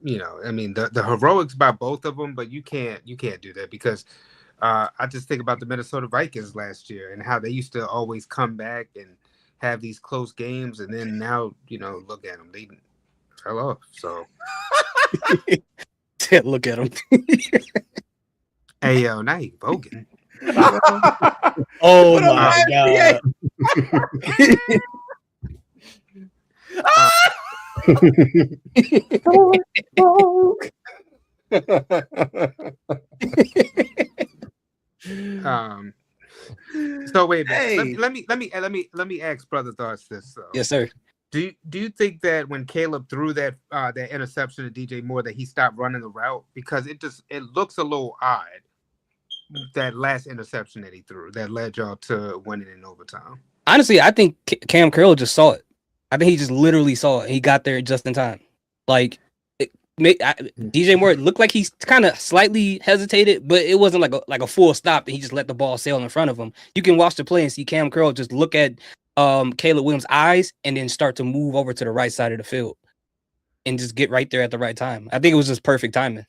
mean the heroics by both of them, but you can't do that because I just think about the Minnesota Vikings last year and how they used to always come back and have these close games, and then now look at them, they fell off. So Look at him. Hey yo, now he voguing. Oh What up, my man? So wait a minute. Hey. Let me ask Brother Thoughts this though. Yes, sir. Do you think that when Caleb threw that interception to DJ Moore that he stopped running the route because it looks a little odd, that last interception that he threw that led y'all to winning in overtime? Honestly, I think Cam Curl just saw it. I think he just literally saw it. He got there just in time. Like DJ Moore looked like he's kind of slightly hesitated, but it wasn't like a full stop and he just let the ball sail in front of him. You can watch the play and see Cam Curl just look at Caleb Williams' eyes and then start to move over to the right side of the field and just get right there at the right time. I think it was just perfect timing.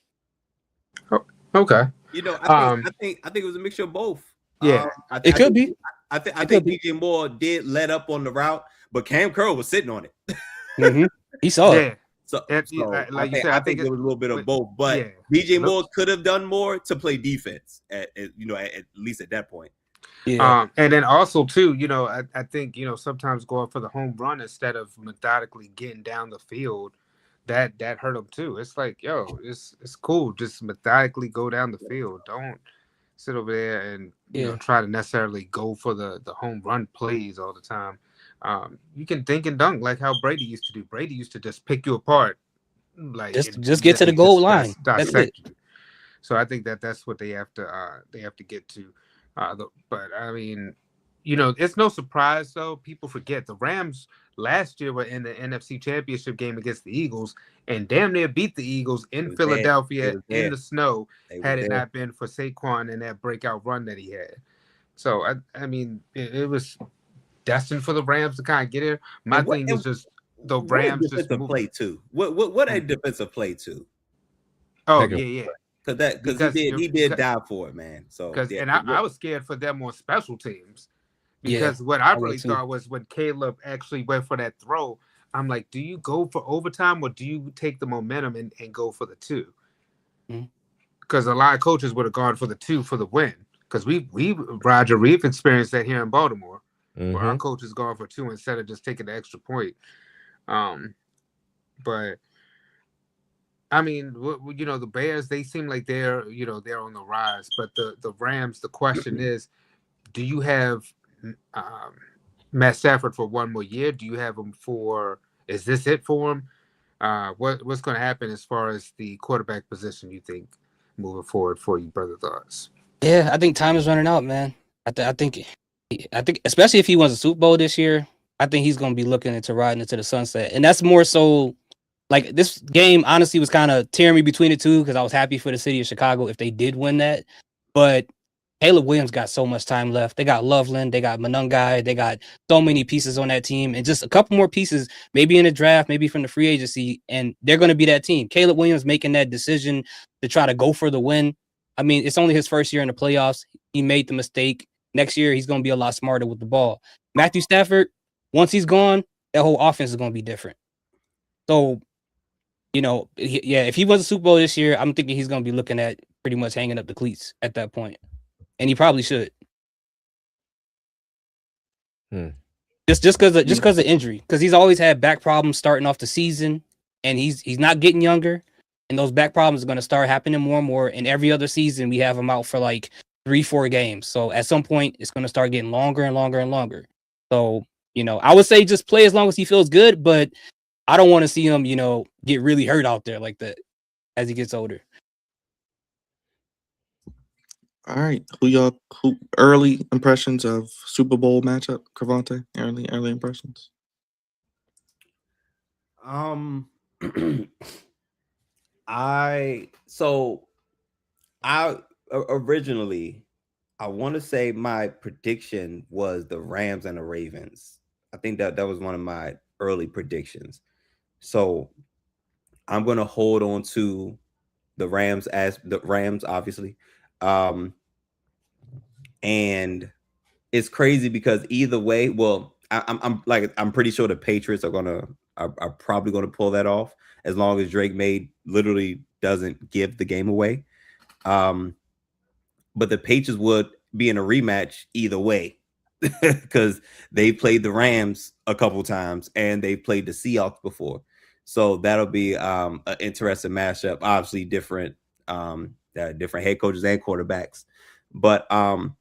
Oh, okay. You know, I think it was a mixture of both. Yeah, it could be. I think DJ Moore did let up on the route, but Cam Curl was sitting on it. Mm-hmm. He saw it. Yeah. So, like you said, I think there was a little bit of both, but DJ Moore could have done more to play defense at least at that point. Yeah. And then also too, I think sometimes going for the home run instead of methodically getting down the field, that hurt him too. It's like, yo, it's cool, just methodically go down the field. Don't sit over there and try to necessarily go for the home run plays all the time. You can think and dunk like how Brady used to do. Brady used to just pick you apart, like just get to the goal line. That's it. So I think that's what they have to get to. But I mean, it's no surprise though. People forget the Rams last year were in the NFC Championship game against the Eagles and damn near beat the Eagles in Philadelphia in the snow. Had it not been for Saquon and that breakout run that he had. So I mean, it was destined for the Rams to kind of get here. My thing is just the Rams just play too. What a defensive play too. Oh yeah. Because he did die for it, man. So I was scared for them on special teams because what I really thought was when Caleb actually went for that throw, I'm like, do you go for overtime or do you take the momentum and go for the 2? Because a lot of coaches would have gone for the 2 for the win. Because we've experienced that here in Baltimore, where our coach has gone for 2 instead of just taking the extra point. But I mean, the Bears, they seem like they're on the rise. But the Rams, the question is, do you have Matt Stafford for one more year? Do you have him is this it for him? What's going to happen as far as the quarterback position, you think, moving forward for you, Brother Thoughts? Yeah, I think time is running out, man. I think especially if he wins a Super Bowl this year, I think he's going to be looking into riding into the sunset. And that's more so like this game honestly was kind of tearing me between the two because I was happy for the city of Chicago if they did win that. But Caleb Williams got so much time left. They got Loveland, they got Monungai, they got so many pieces on that team, and just a couple more pieces, maybe in the draft, maybe from the free agency, and they're going to be that team. Caleb Williams making that decision to try to go for the win. I mean, it's only his first year in the playoffs. He made the mistake. Next year, he's going to be a lot smarter with the ball. Matthew Stafford, once he's gone, that whole offense is going to be different. So, if he wins a Super Bowl this year, I'm thinking he's going to be looking at pretty much hanging up the cleats at that point. And he probably should. Just because of injury. Because he's always had back problems starting off the season, and he's not getting younger. And those back problems are going to start happening more and more. And every other season, we have him out for like 3-4 games. So at some point, it's going to start getting longer and longer and longer. So, I would say just play as long as he feels good, but I don't want to see him, get really hurt out there like that as he gets older. All right. Who early impressions of Super Bowl matchup, Cravante? Early impressions? I originally I want to say my prediction was the Rams and the Ravens. I think that was one of my early predictions. So I'm going to hold on to the Rams obviously. And it's crazy because either way, well, I'm pretty sure the Patriots are probably gonna pull that off as long as Drake May literally doesn't give the game away. But the Patriots would be in a rematch either way because they played the Rams a couple times and they played the Seahawks before. So that'll be an interesting matchup. Obviously, different head coaches and quarterbacks. But I'm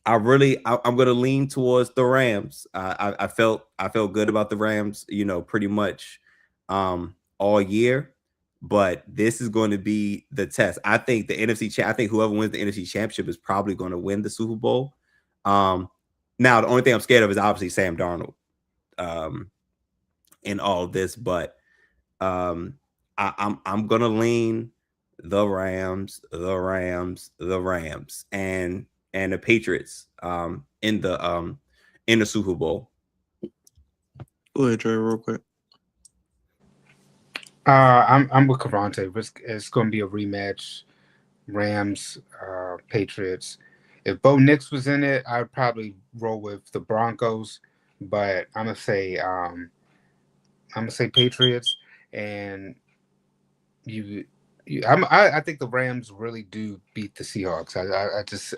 going to lean towards the Rams. I felt good about the Rams, pretty much all year. But this is going to be the test. I think I think whoever wins the NFC Championship is probably going to win the Super Bowl. Now, the only thing I'm scared of is obviously Sam Darnold in all of this. But I'm going to lean the Rams, and the Patriots in the Super Bowl. Go ahead, Trey, real quick. I'm with Cavante. It's going to be a rematch. Rams, Patriots. If Bo Nix was in it, I'd probably roll with the Broncos. But I'm gonna say Patriots. And I think the Rams really do beat the Seahawks.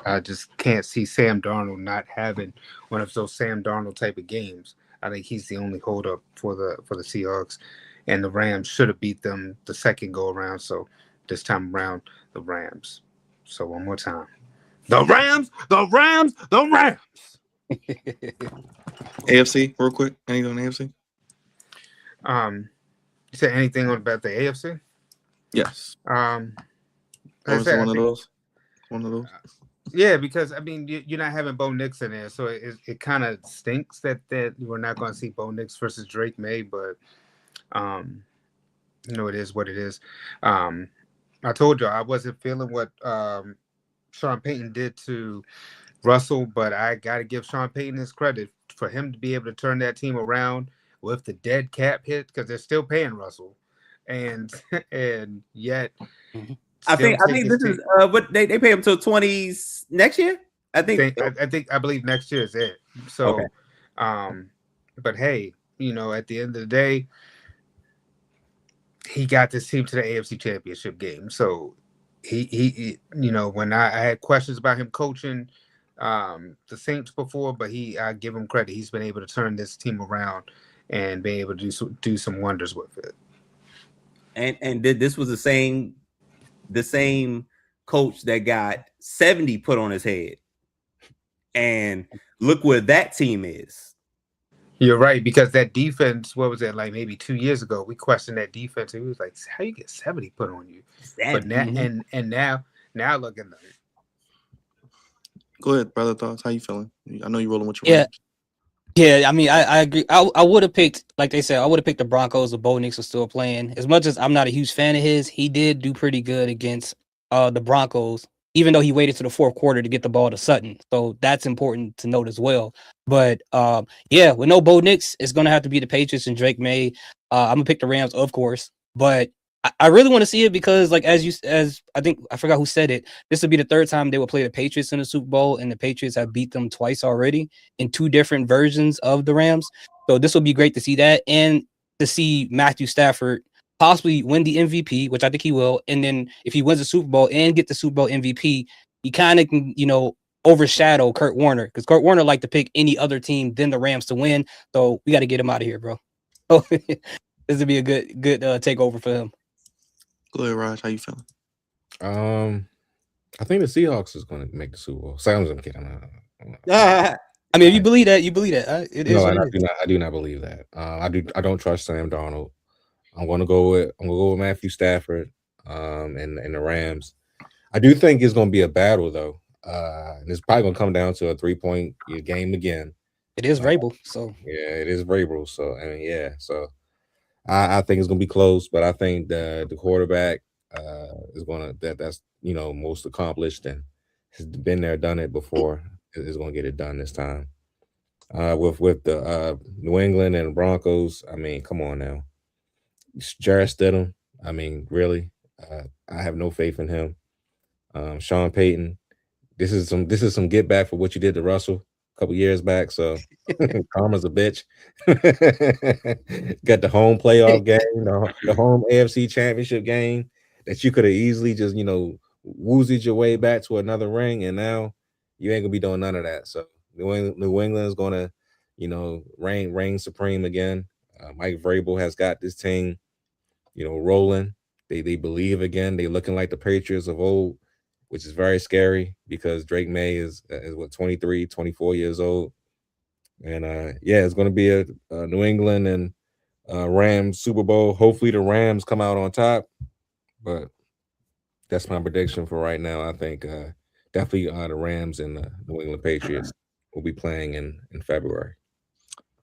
I just can't see Sam Darnold not having one of those Sam Darnold type of games. I think he's the only holdup for the Seahawks. And the Rams should have beat them the second go around. So this time around, the Rams. So one more time. The Rams, the Rams, the Rams. AFC, real quick. Anything on AFC? You said anything about the AFC? Yes. One of those? One of those? Yeah, because I mean you're not having Bo Nix in there, so it kind of stinks that we're not going to see Bo Nix versus Drake May, but it is what it is. I told you I wasn't feeling what Sean Payton did to Russell, but I got to give Sean Payton his credit for him to be able to turn that team around with the dead cap hit, because they're still paying Russell, and yet I think this is what they pay him till 20s next year. I believe next year is it. So, okay. But hey, at the end of the day, he got this team to the AFC Championship game. So he when I had questions about him coaching the Saints before, but I give him credit. He's been able to turn this team around and be able to do some wonders with it. And this was the same coach that got 70 put on his head. And look where that team is. You're right, because that defense, what was that, like maybe 2 years ago, we questioned that defense. It was like, how you get 70 put on you? But now, and now look at them. Go ahead, brother. Thoughts? How you feeling? I know you're rolling with your Rams. Yeah, I mean, I agree. I would have picked, like they said, I would have picked the Broncos if Bo Nix was still playing. As much as I'm not a huge fan of his, he did do pretty good against the Broncos, even though he waited to the fourth quarter to get the ball to Sutton. So that's important to note as well. But yeah, with no Bo Nix, it's going to have to be the Patriots and Drake May. I'm going to pick the Rams, of course. But I really want to see it because, like, as I think, I forgot who said it, this would be the third time they will play the Patriots in the Super Bowl, and the Patriots have beat them twice already in two different versions of the Rams. So this will be great to see that, and to see Matthew Stafford possibly win the MVP, which I think he will. And then if he wins the Super Bowl and get the Super Bowl MVP, he kind of can, overshadow Kurt Warner, because Kurt Warner liked to pick any other team than the Rams to win. So we got to get him out of here, bro. So this would be a good takeover for him. Go ahead, Raj. How you feeling? I think the Seahawks is going to make the Super Bowl. Sounds like I mean, if you believe that, you believe that. I do not believe that. I don't trust Sam Darnold. I'm going to go with Matthew Stafford, and the Rams. I do think it's going to be a battle though, and it's probably going to come down to a 3-point game again. It is Vrabel, so yeah, it is Vrabel. So so. I think it's gonna be close, but I think the quarterback is gonna that's most accomplished and has been there, done it before, is gonna get it done this time. With the New England and Broncos, I mean, come on now, Jarrett Stidham. I mean, really, I have no faith in him. Sean Payton, this is some get back for what you did to Russell a couple years back. So karma's a bitch. Got the home playoff game, the home AFC championship game. that you could have easily just, woozied your way back to another ring, and now you ain't gonna be doing none of that. So New England is gonna, reign supreme again. Mike Vrabel has got this team, rolling. They believe again. They looking like the Patriots of old, which is very scary because Drake May is what 23, 24 years old, and it's going to be a New England and Rams Super Bowl. Hopefully the Rams come out on top, but that's my prediction for right now. I think definitely the Rams and the New England Patriots will be playing in February.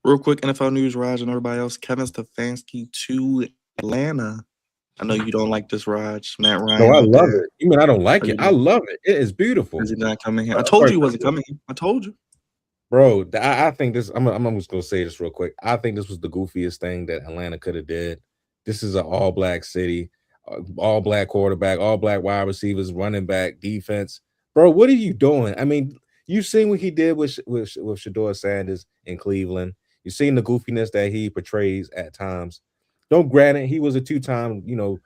Real quick, NFL news, Raj and everybody else. Kevin Stefanski to Atlanta. I know you don't like this, Raj. Matt Ryan. No, I love it. You mean I don't like it? I love it. It is beautiful. Is he not coming here? I told you he wasn't coming here. I told you. Bro, I think this, I'm just going to say this real quick. I think this was the goofiest thing that Atlanta could have did. This is an all-black city, all-black quarterback, all-black wide receivers, running back, defense. Bro, what are you doing? I mean, you've seen what he did with Shedeur Sanders in Cleveland. You've seen the goofiness that he portrays at times. Don't granted, he was a two-time,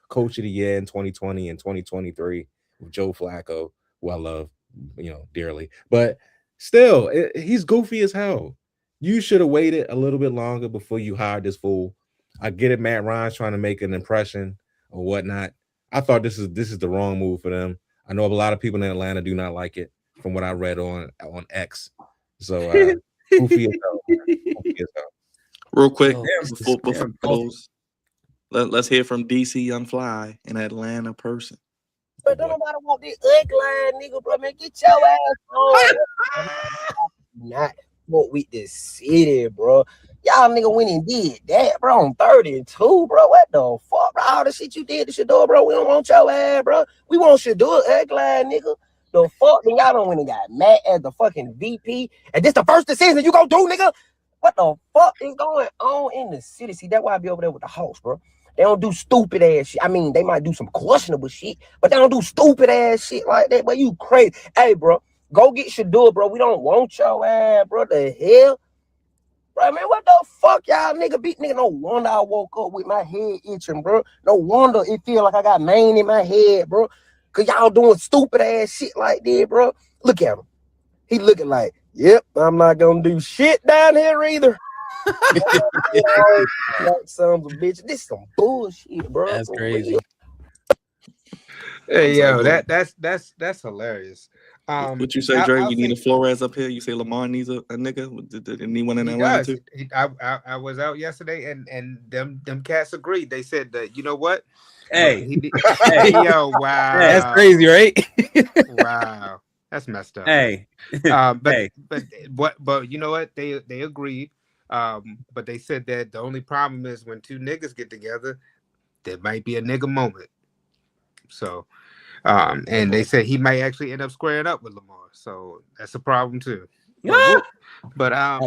coach of the year in 2020 and 2023 with Joe Flacco, who I love, dearly. But still, he's goofy as hell. You should have waited a little bit longer before you hired this fool. I get it, Matt Ryan's trying to make an impression or whatnot. I thought this is the wrong move for them. I know a lot of people in Atlanta do not like it, from what I read on X. So goofy as hell. Goofy as hell. Real quick, before we close. Let's hear from DC Young Fly, an Atlanta person. But don't nobody want this ugly nigga, bro. Man, get your ass on. Not fuck with the city, bro. Y'all nigga went and did that, bro, on 32, bro. What the fuck, bro? All the shit you did to Shedeur, bro. We don't want your ass, bro. We want Shedeur, ugly nigga. The fuck? Then y'all don't went and got Matt as the fucking VP. And this the first decision you gonna do, nigga? What the fuck is going on in the city? See, that's why I be over there with the Hawks, bro. They don't do stupid ass shit. I mean, they might do some questionable shit, but they don't do stupid ass shit like that. But you crazy. Hey, bro, go get Shedeur, bro. We don't want your ass, bro. The hell? Bro, man, what the fuck y'all nigga beat? Nigga, no wonder I woke up with my head itching, bro. No wonder it feel like I got mane in my head, bro. Cause y'all doing stupid ass shit like that, bro. Look at him. He looking like, yep, I'm not gonna do shit down here either. Sons of bitch. This is some bullshit, bro. That's crazy. Hey, yo, that's hilarious. What you say, Dre? You need a Flores up here? You say Lamar needs a nigga? Did anyone in Atlanta too? I was out yesterday, and them cats agreed. They said that, you know what? Hey, hey, yo, wow, that's crazy, right? Wow, that's messed up. Hey, but you know what? They agreed. But they said that the only problem is when two niggas get together, there might be a nigga moment. So, and they said he might actually end up squaring up with Lamar. So that's a problem too. But I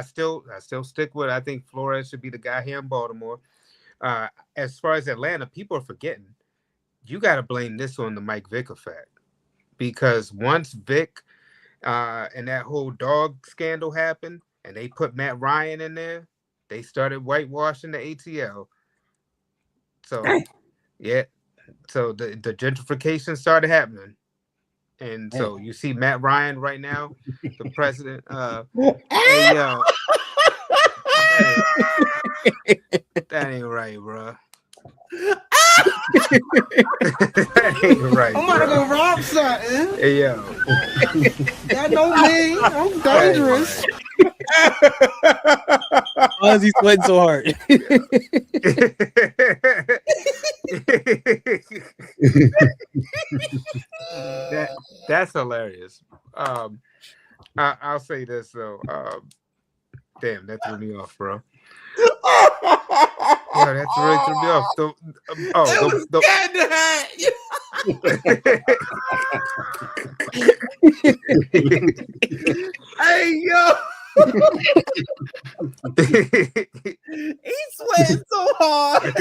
still stick with, I think Flores should be the guy here in Baltimore. As far as Atlanta, people are forgetting. You got to blame this on the Mike Vick effect, because once Vick and that whole dog scandal happened, and they put Matt Ryan in there, they started whitewashing the ATL. So, yeah. So the gentrification started happening. And so you see Matt Ryan right now, the president. Hey, yo. That ain't right, bro. That ain't right. I'm about to go rob something. Hey, yo. That know me. I'm dangerous. Why is he sweating so hard? That's hilarious. I'll say this though. Damn, that threw me off, bro. Yeah, that really threw me off. Hey, yo. He's sweating so hard.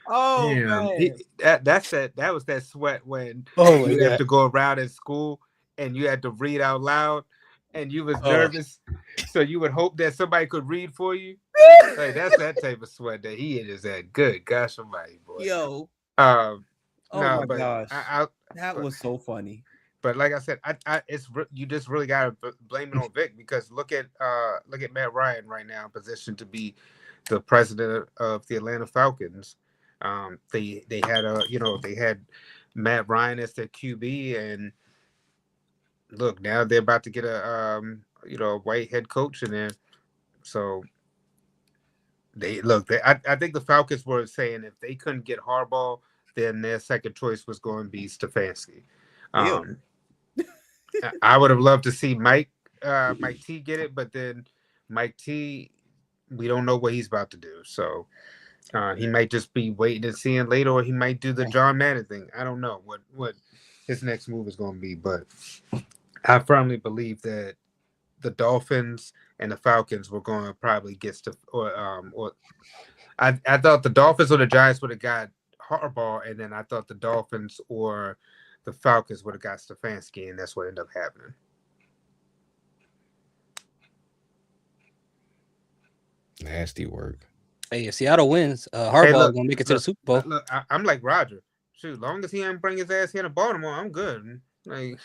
Oh, man. That was that sweat when you have to go around in school and you had to read out loud and you was nervous, so you would hope that somebody could read for you. Like that's that type of sweat that he is at. Good gosh almighty, boy. Yo. Um, Oh no, my but gosh. I That was so funny. but like I said, you just really gotta blame it on Vic because look at Matt Ryan right now, positioned to be the president of the Atlanta Falcons. They had they had Matt Ryan as their QB, and look now they're about to get a a white head coach in there. So I think the Falcons were saying if they couldn't get Harbaugh, then their second choice was going to be Stefanski. Ew. I would have loved to see Mike T get it, but then Mike T, we don't know what he's about to do. So he might just be waiting and seeing later, or he might do the John Madden thing. I don't know what his next move is going to be, but I firmly believe that the Dolphins and the Falcons were going to probably get I thought the Dolphins or the Giants would have got Harbaugh, and then I thought the Dolphins or the Falcons would have got Stefanski, and that's what ended up happening. Nasty work. Hey, if Seattle wins, Harbaugh gonna make it to the Super Bowl. Look, I'm like Roger. Shoot, long as he ain't bring his ass here to Baltimore, I'm good. Like,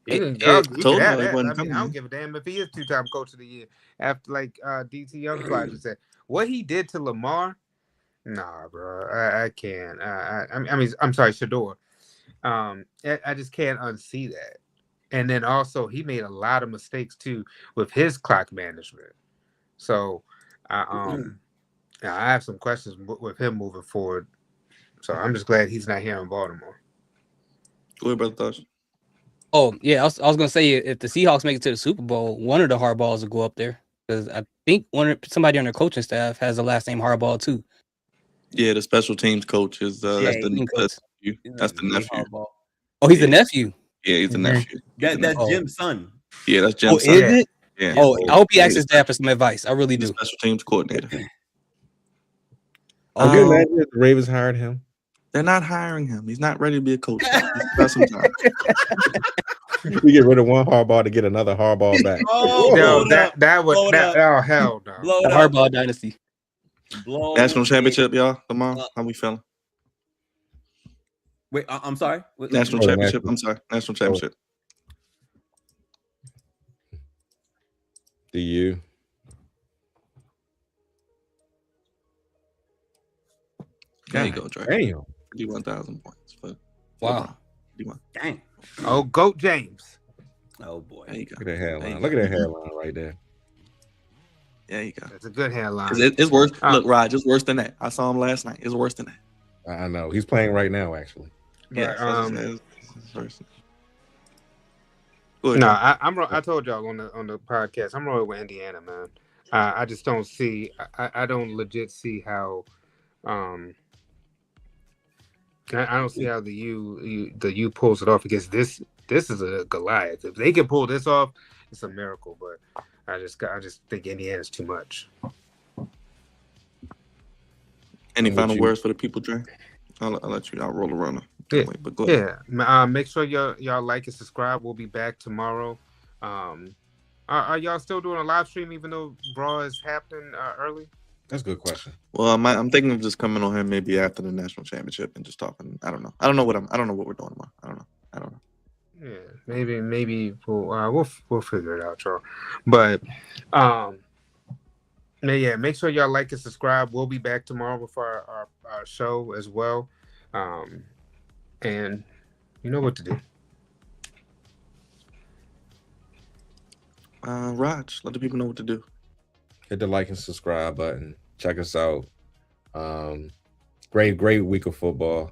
he can have that. I don't give a damn if he is 2-time coach of the year. After like DT Youngfly just said, what he did to Lamar, nah, bro, I can't. I mean, I'm sorry, Shador. I just can't unsee that. And then also, he made a lot of mistakes too with his clock management. So, I have some questions with him moving forward. So I'm just glad he's not here in Baltimore. Go ahead, brother. Thoughts? Oh yeah, I was gonna say if the Seahawks make it to the Super Bowl, one of the Harbaughs will go up there because I think somebody on their coaching staff has the last name Harbaugh too. Yeah, the special teams coach is that's the nephew. That's the nephew. Oh, he's the nephew. Yeah, he's the nephew. That's Jim's son. Yeah, that's Jim's son. Is it? Yeah. Oh, I hope he asks his dad for some advice. I really do. Special teams coordinator. Can you imagine if the Ravens hired him? They're not hiring him. He's not ready to be a coach. He's got some time. We get rid of one Harbaugh to get another Harbaugh back. Oh, no, that would oh hell no. The Harbaugh dynasty. National championship, y'all. Tomorrow, how we feeling? Wait, I'm sorry. National championship. I'm sorry. National championship. Do you? There you go, Dre. Damn. 51,000 points. Wow. 51. Dang. Oh, Goat James. Oh boy. There you go. Look at that hairline. Look at that hairline right there. There you go. That's a good hairline. It's worse. Look, Rod, it's worse than that. I saw him last night. It's worse than that. I know. He's playing right now, actually. Yeah. I told y'all on the podcast, I'm rolling with Indiana, man. I just don't see. I don't legit see how. I don't see how the U pulls it off because this is a Goliath. If they can pull this off, it's a miracle. But I just think Indiana's too much. Any final words for the people, Dre? I'll let you. I'll roll around. Yeah, but go ahead. Yeah. Make sure y'all like and subscribe. We'll be back tomorrow. Are y'all still doing a live stream even though Raw is happening early? That's a good question. Well, I'm thinking of just coming on here maybe after the national championship and just talking. I don't know. I don't know what we're doing tomorrow. I don't know. Yeah, maybe we'll figure it out, y'all. But yeah, make sure y'all like and subscribe. We'll be back tomorrow with our show as well. And you know what to do. Raj, let the people know what to do. Hit the like and subscribe button. Check us out. Great week of football.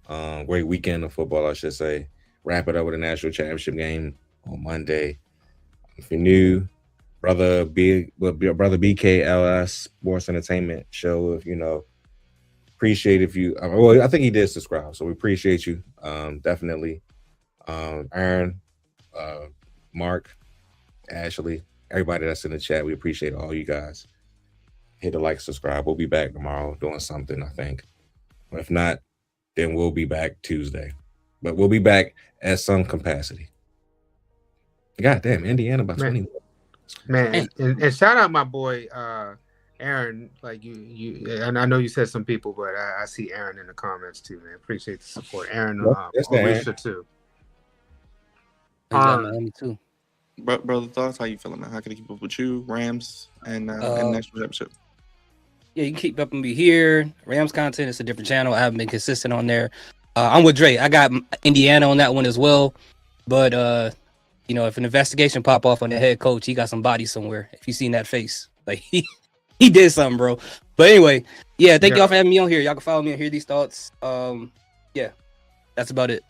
Great weekend of football, I should say. Wrap it up with a national championship game on Monday. If you're new, brother BKLS Sports Entertainment Show. If appreciate if you. Well, I think he did subscribe, so we appreciate you. Definitely. Aaron, Mark, Ashley, everybody that's in the chat, we appreciate all you guys. Hit the like, subscribe. We'll be back tomorrow doing something, I think. If not, then we'll be back Tuesday. But we'll be back at some capacity. God damn, Indiana by 20. Man, and shout out my boy Aaron, like and I know you said some people, but I see Aaron in the comments too, man. Appreciate the support, Aaron. That's Aaron. Alicia too. He got Miami too. Brother, thoughts? How you feeling, man? How can I keep up with you, Rams, and national championship? Yeah, you can keep up with me here. Rams content is a different channel. I haven't been consistent on there. I'm with Dre. I got Indiana on that one as well. But you know, if an investigation pop off on the head coach, he got some body somewhere. If you seen that face, like he did something, bro. But anyway, yeah, thank y'all for having me on here. Y'all can follow me and hear these thoughts. Yeah, that's about it.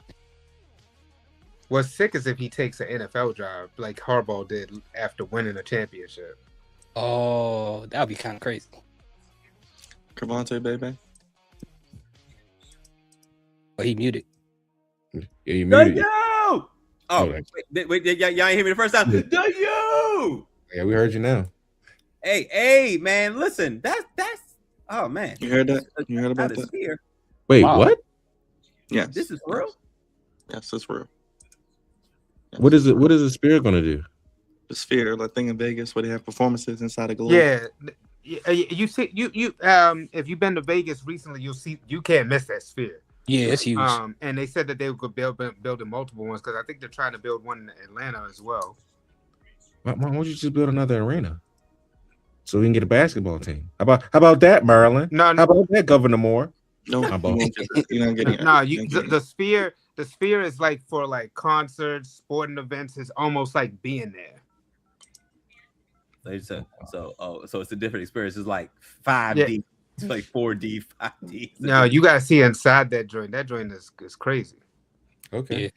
What's sick is if he takes an NFL job like Harbaugh did after winning a championship. Oh, that'd be kind of crazy. Cavante, baby. Oh, he muted. Yeah, you muted. Oh, wait, y'all ain't hear me the first time. Yeah, we heard you now. Hey, man, listen, that's oh man. You heard that? You heard about that? Sphere. Wait, what? Yes. This is real. Yes, it's real. Yes. What is it? What is the Sphere gonna do? The Sphere, that thing in Vegas where they have performances inside a globe. Yeah. You see, if you've been to Vegas recently, you'll see you can't miss that Sphere. Yeah, it's huge. And they said that they could building multiple ones because I think they're trying to build one in Atlanta as well. Why don't you just build another arena so we can get a basketball team? How about that, Maryland? No. How about that, Governor Moore? No, How about you're not getting it. No, the Sphere. The Sphere is like for like concerts, sporting events. It's almost like being there. So it's a different experience. It's like 5D, it's like 4D, 5D. No, you gotta see inside that joint. That joint is crazy. Okay,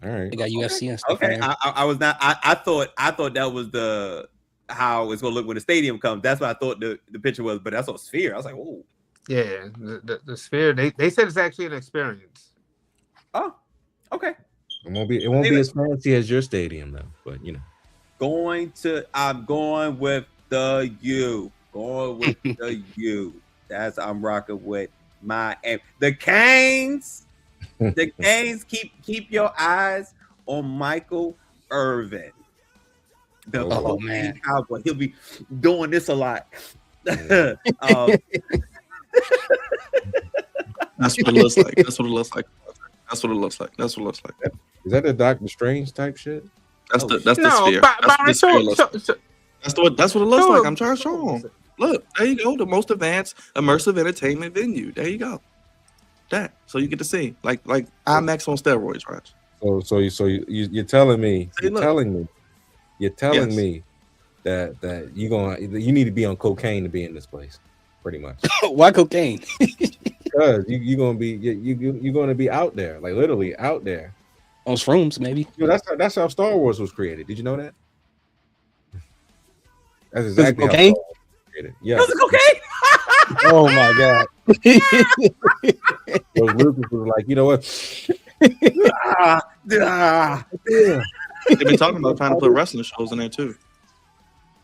all right. They got UFC and stuff. Okay, I was not. I thought that was the how it's gonna look when the stadium comes. That's what I thought the picture was. But that's on Sphere. I was like, oh, yeah, the Sphere. They said it's actually an experience. Oh, okay. It won't be as fancy as your stadium though, but you know. I'm going with the U. Going with the U. That's I'm rocking with the Canes. The Canes keep your eyes on Michael Irvin. The man, Cowboy. He'll be doing this a lot. That's what it looks like. That's what it looks like. That's what it looks like. That's what it looks like. Is that the Doctor Strange type shit? That's the Sphere. That's what it looks like. I'm trying to show them. Look, there you go. The most advanced immersive entertainment venue. There you go. That so you get to see like IMAX on steroids, Raj. So you're telling me that you need to be on cocaine to be in this place, pretty much. Why cocaine? Because you're gonna be out there, like literally out there. On shrooms, maybe. You know, that's how Star Wars was created. Did you know that? That's exactly cocaine? how Star Wars was created. Yeah. Was it cocaine? Oh my god. So Lucas was like, you know what? They've been talking about trying to put wrestling shows in there too.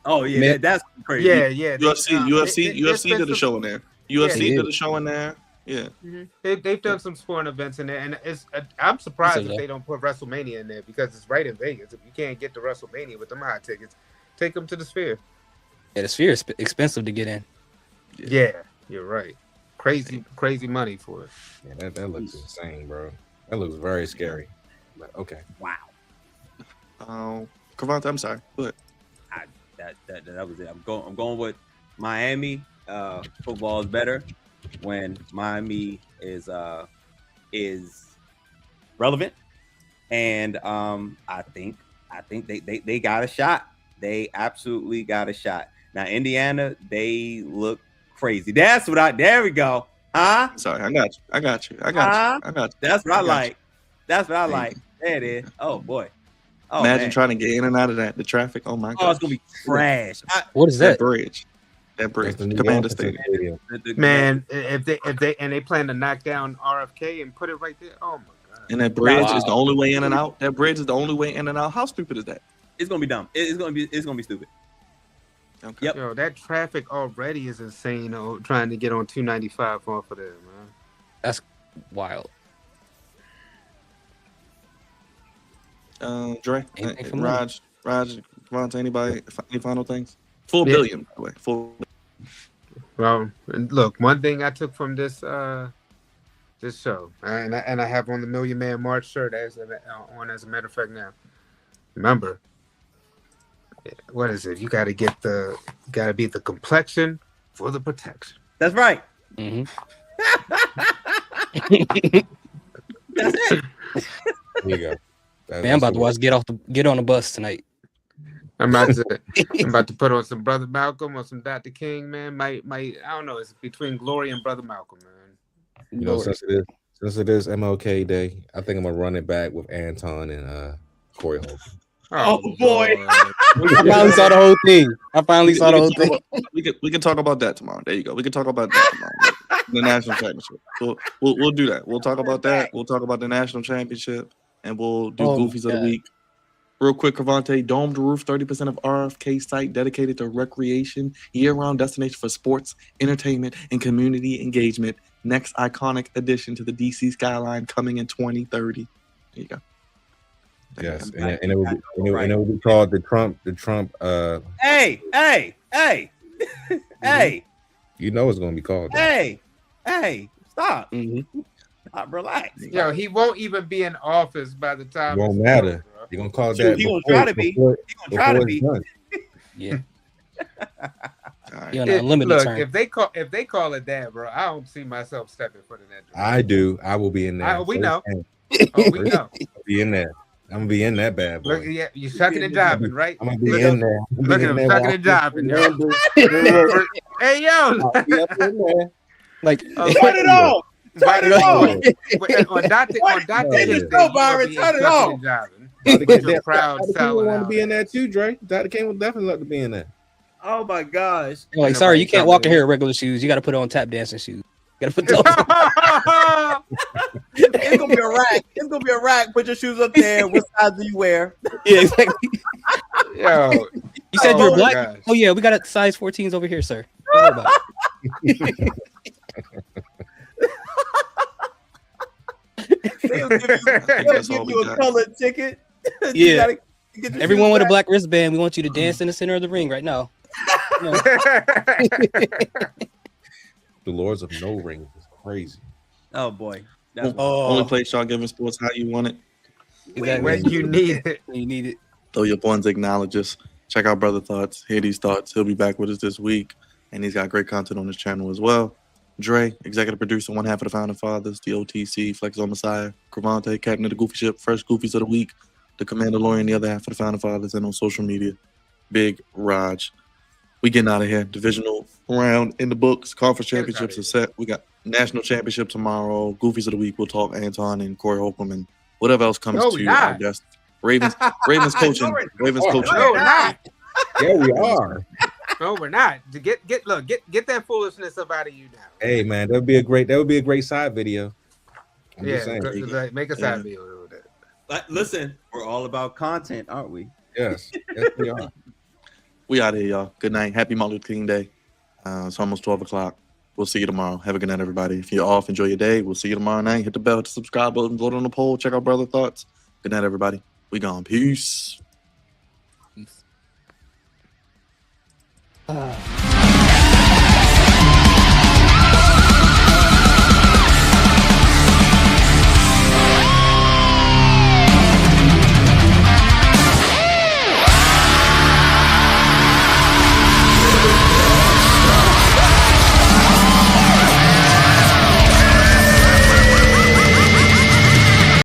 Oh yeah, that's crazy. Yeah. UFC did a show in there. UFC did a show in there. Yeah, they've done some sporting events in there, and I'm surprised if they don't put WrestleMania in there because it's right in Vegas. If you can't get to WrestleMania with them high tickets, take them to the Sphere. Yeah, the Sphere is expensive to get in. Yeah, you're right. Crazy money for it. Yeah, that looks insane, bro. That looks very scary. But okay. Wow. Cavante, I'm sorry. Go ahead. That was it. I'm going with Miami. Football is better when Miami is relevant, and I think they got a shot. They absolutely got a shot. Now Indiana, they look crazy. There we go. Huh? Sorry, I got you. That's what I like. That's what I like. There it is. Oh boy. Oh, imagine trying to get in and out of the traffic. Oh my god. Oh, it's gonna be trash. What is that? That bridge, Commander Stadium. Man, if they plan to knock down RFK and put it right there. Oh my god. And that bridge is the only way in and out. That bridge is the only way in and out. How stupid is that? It's gonna be dumb. It's gonna be stupid. Okay. Yep. Yo, that traffic already is insane. Trying to get on 295 off of there, man. That's wild. Dre, Raj, Cavante, anybody? Any final things? $4 billion, by the way. $4 billion. Well, and look, one thing I took from this this show, and I have on the Million Man March shirt as on as a matter of fact now. Remember, what is it? You got to be the complexion for the protection. That's right. Mm-hmm. That's it. There you go. Man, I'm about to watch Get on the Bus tonight. I'm about to put on some Brother Malcolm or some Dr. King, man. My I don't know. It's between Glory and Brother Malcolm, man. You know, since it is MLK Day, I think I'm gonna run it back with Anton and Corey Holcomb. Oh boy. I finally saw the whole thing. We can talk about that tomorrow. There you go. We can talk about that tomorrow. The national championship. We'll do that. We'll talk about that. We'll talk about the national championship, and we'll do Goofies of the Week. Real quick, Cravante, domed roof, 30% of RFK site dedicated to recreation, year-round destination for sports, entertainment, and community engagement. Next iconic addition to the DC skyline coming in 2030. There you go. Yes, and it will be called the Trump. Hey. Hey. You know it's gonna be called that. Hey. Stop. Mm-hmm. Stop. Relax. Yo, he won't even be in office by the time. It won't matter. You're gonna call that. He gonna try to be. Yeah. Right. You're on an unlimited Look, term. if they call it that, bro, I don't see myself stepping foot in that. I do. I will be in there. We know. We know. I'll be in there. I'm gonna be in that bad boy. Look, yeah, you're shucking and jiving, right? I'm gonna be in there. Look at him shucking and jiving. Hey, yo. Like, turn it off. Turn it off. On Dr. King's Day, Byron, turn it off. Proud People want to be in there too, Dre. Dr. King would definitely love to be in there. Oh my gosh! Like, sorry, you can't walk in here in regular shoes. You got to put on tap dancing shoes. You got to put those. It's gonna be a rack. It's gonna be a rack. Put your shoes up there. What size do you wear? Yeah, exactly. Yo, you said you're black. Gosh. Oh yeah, we got a size 14s over here, sir. Don't worry about it. They'll give you a colored ticket. Yeah. Everyone with a black wristband, we want you to dance in the center of the ring right now. The Lords of No Ring is crazy. Oh boy. Only place y'all giving sports how you want it. Exactly. When you need it. You need it. Throw your buns, acknowledge us. Check out Brother Thoughts. Hear these thoughts. He'll be back with us this week. And he's got great content on his channel as well. Dre, executive producer, one half of the Founding Fathers, the OTC, Flex on Messiah, Cravante, Captain of the Goofy Ship, Fresh Goofies of the Week, the Commandalorian, the other half of the Founding Fathers, and on social media, Big Raj. We getting out of here. Divisional round in the books. Conference championships are set. We got national championship tomorrow. Goofies of the Week. We'll talk Anton and Corey Holcomb and whatever else comes to our guests. Ravens coaching. Ravens coaching. No, we're not. Yeah, we are. No, we're not. Get that foolishness up out of you now. Hey man, that would be a great side video. I'm just saying. Make a side video with that. But listen, we're all about content, aren't we? Yes, we are. We out here, y'all. Good night. Happy Martin Luther King Day. It's almost 12 o'clock. We'll see you tomorrow. Have a good night, everybody. If you're off, enjoy your day. We'll see you tomorrow night. Hit the bell, hit the subscribe button, vote on the poll. Check out Brother Thoughts. Good night, everybody. We gone. Peace. Peace.